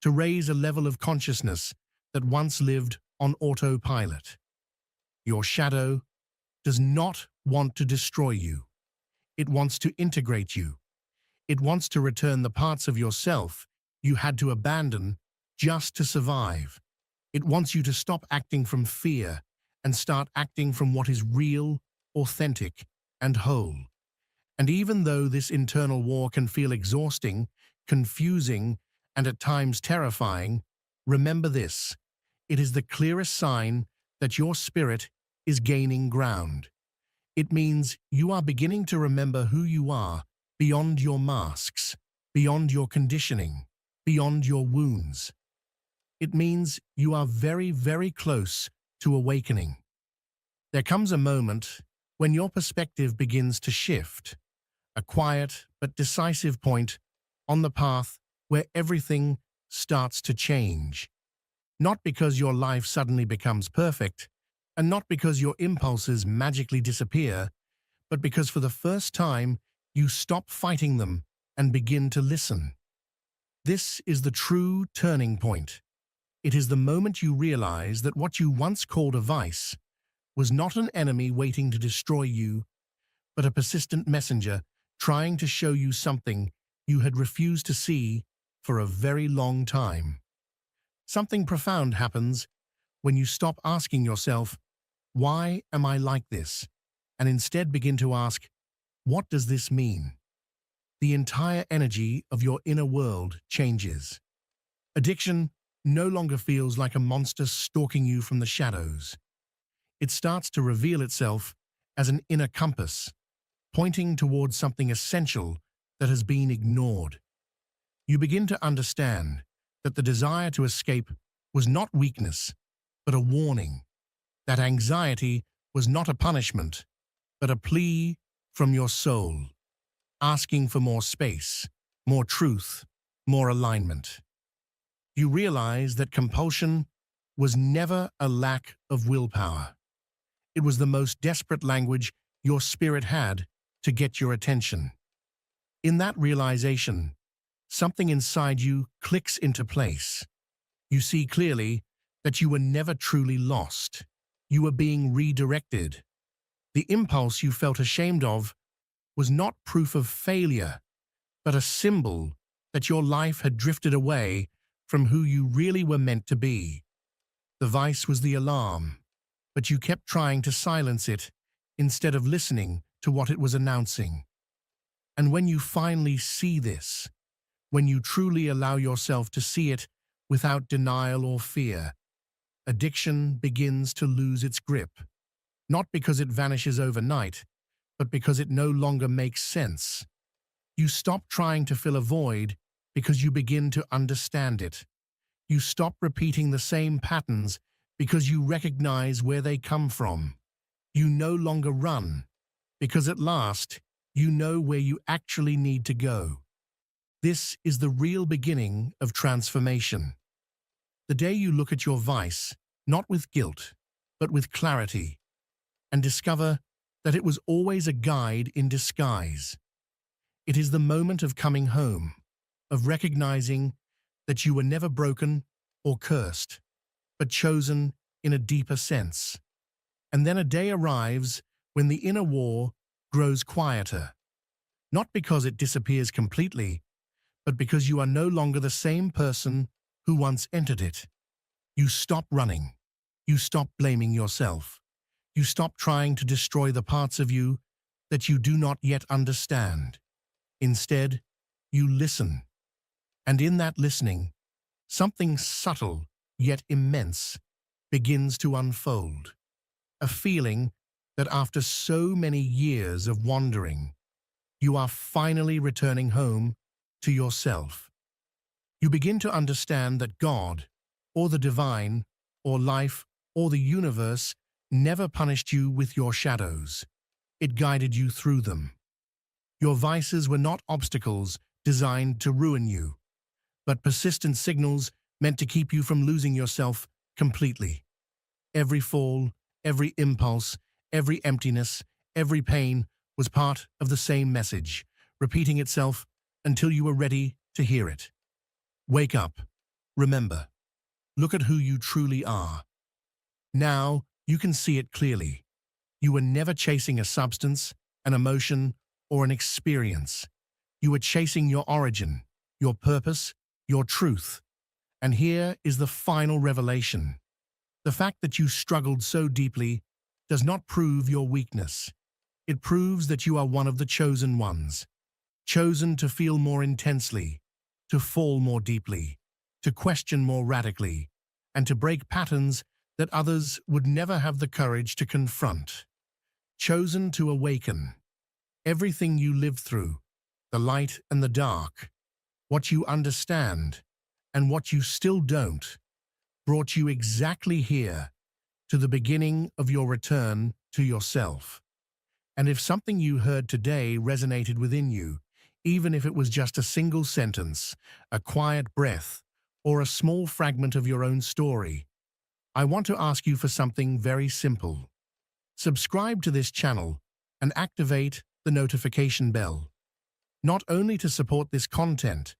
to raise a level of consciousness that once lived on autopilot. Your shadow does not want to destroy you. It wants to integrate you. It wants to return the parts of yourself you had to abandon just to survive. It wants you to stop acting from fear and start acting from what is real, authentic, and whole. And even though this internal war can feel exhausting, confusing, and at times terrifying, remember this: it is the clearest sign that your spirit is gaining ground. It means you are beginning to remember who you are beyond your masks, beyond your conditioning, beyond your wounds. It means you are very, very close to awakening. There comes a moment when your perspective begins to shift, a quiet but decisive point on the path where everything starts to change. Not because your life suddenly becomes perfect, and not because your impulses magically disappear, but because for the first time you stop fighting them and begin to listen. This is the true turning point. It is the moment you realize that what you once called a vice was not an enemy waiting to destroy you, but a persistent messenger trying to show you something you had refused to see for a very long time. Something profound happens when you stop asking yourself, "Why am I like this?" and instead begin to ask, "What does this mean?" The entire energy of your inner world changes. Addiction no longer feels like a monster stalking you from the shadows. It starts to reveal itself as an inner compass, pointing towards something essential that has been ignored. You begin to understand that the desire to escape was not weakness, but a warning. That anxiety was not a punishment, but a plea from your soul, asking for more space, more truth, more alignment. You realize that compulsion was never a lack of willpower. It was the most desperate language your spirit had to get your attention. In that realization, something inside you clicks into place. You see clearly that you were never truly lost. You were being redirected. The impulse you felt ashamed of was not proof of failure, but a symbol that your life had drifted away from who you really were meant to be. The vice was the alarm, but you kept trying to silence it instead of listening to what it was announcing. And when you finally see this, when you truly allow yourself to see it without denial or fear, addiction begins to lose its grip, not because it vanishes overnight, but because it no longer makes sense. You stop trying to fill a void because you begin to understand it. You stop repeating the same patterns because you recognize where they come from. You no longer run because at last you know where you actually need to go. This is the real beginning of transformation. The day you look at your vice, not with guilt, but with clarity, and discover that it was always a guide in disguise. It is the moment of coming home, of recognizing that you were never broken or cursed, but chosen in a deeper sense. And then a day arrives when the inner war grows quieter, not because it disappears completely, but because you are no longer the same person who once entered it. You stop running. You stop blaming yourself. You stop trying to destroy the parts of you that you do not yet understand. Instead, you listen. And in that listening, something subtle yet immense begins to unfold. A feeling that after so many years of wandering, you are finally returning home to yourself. You begin to understand that God, or the divine, or life, or the universe never punished you with your shadows. It guided you through them. Your vices were not obstacles designed to ruin you, but persistent signals meant to keep you from losing yourself completely. Every fall, every impulse, every emptiness, every pain was part of the same message, repeating itself until you were ready to hear it. Wake up. Remember. Look at who you truly are. Now you can see it clearly. You were never chasing a substance, an emotion, or an experience. You were chasing your origin, your purpose, your truth. And here is the final revelation. The fact that you struggled so deeply does not prove your weakness. It proves that you are one of the chosen ones, chosen to feel more intensely, to fall more deeply, to question more radically, and to break patterns that others would never have the courage to confront. Chosen to awaken. Everything you lived through, the light and the dark, what you understand and what you still don't, brought you exactly here, to the beginning of your return to yourself. And if something you heard today resonated within you, even if it was just a single sentence, a quiet breath, or a small fragment of your own story, I want to ask you for something very simple. Subscribe to this channel and activate the notification bell, not only to support this content,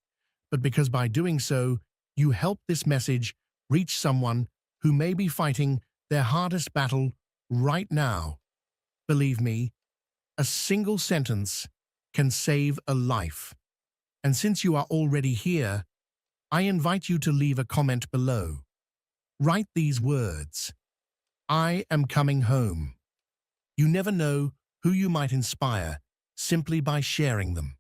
but because by doing so, you help this message reach someone who may be fighting their hardest battle right now. Believe me, a single sentence can save a life. And since you are already here, I invite you to leave a comment below. Write these words: I am coming home. You never know who you might inspire simply by sharing them.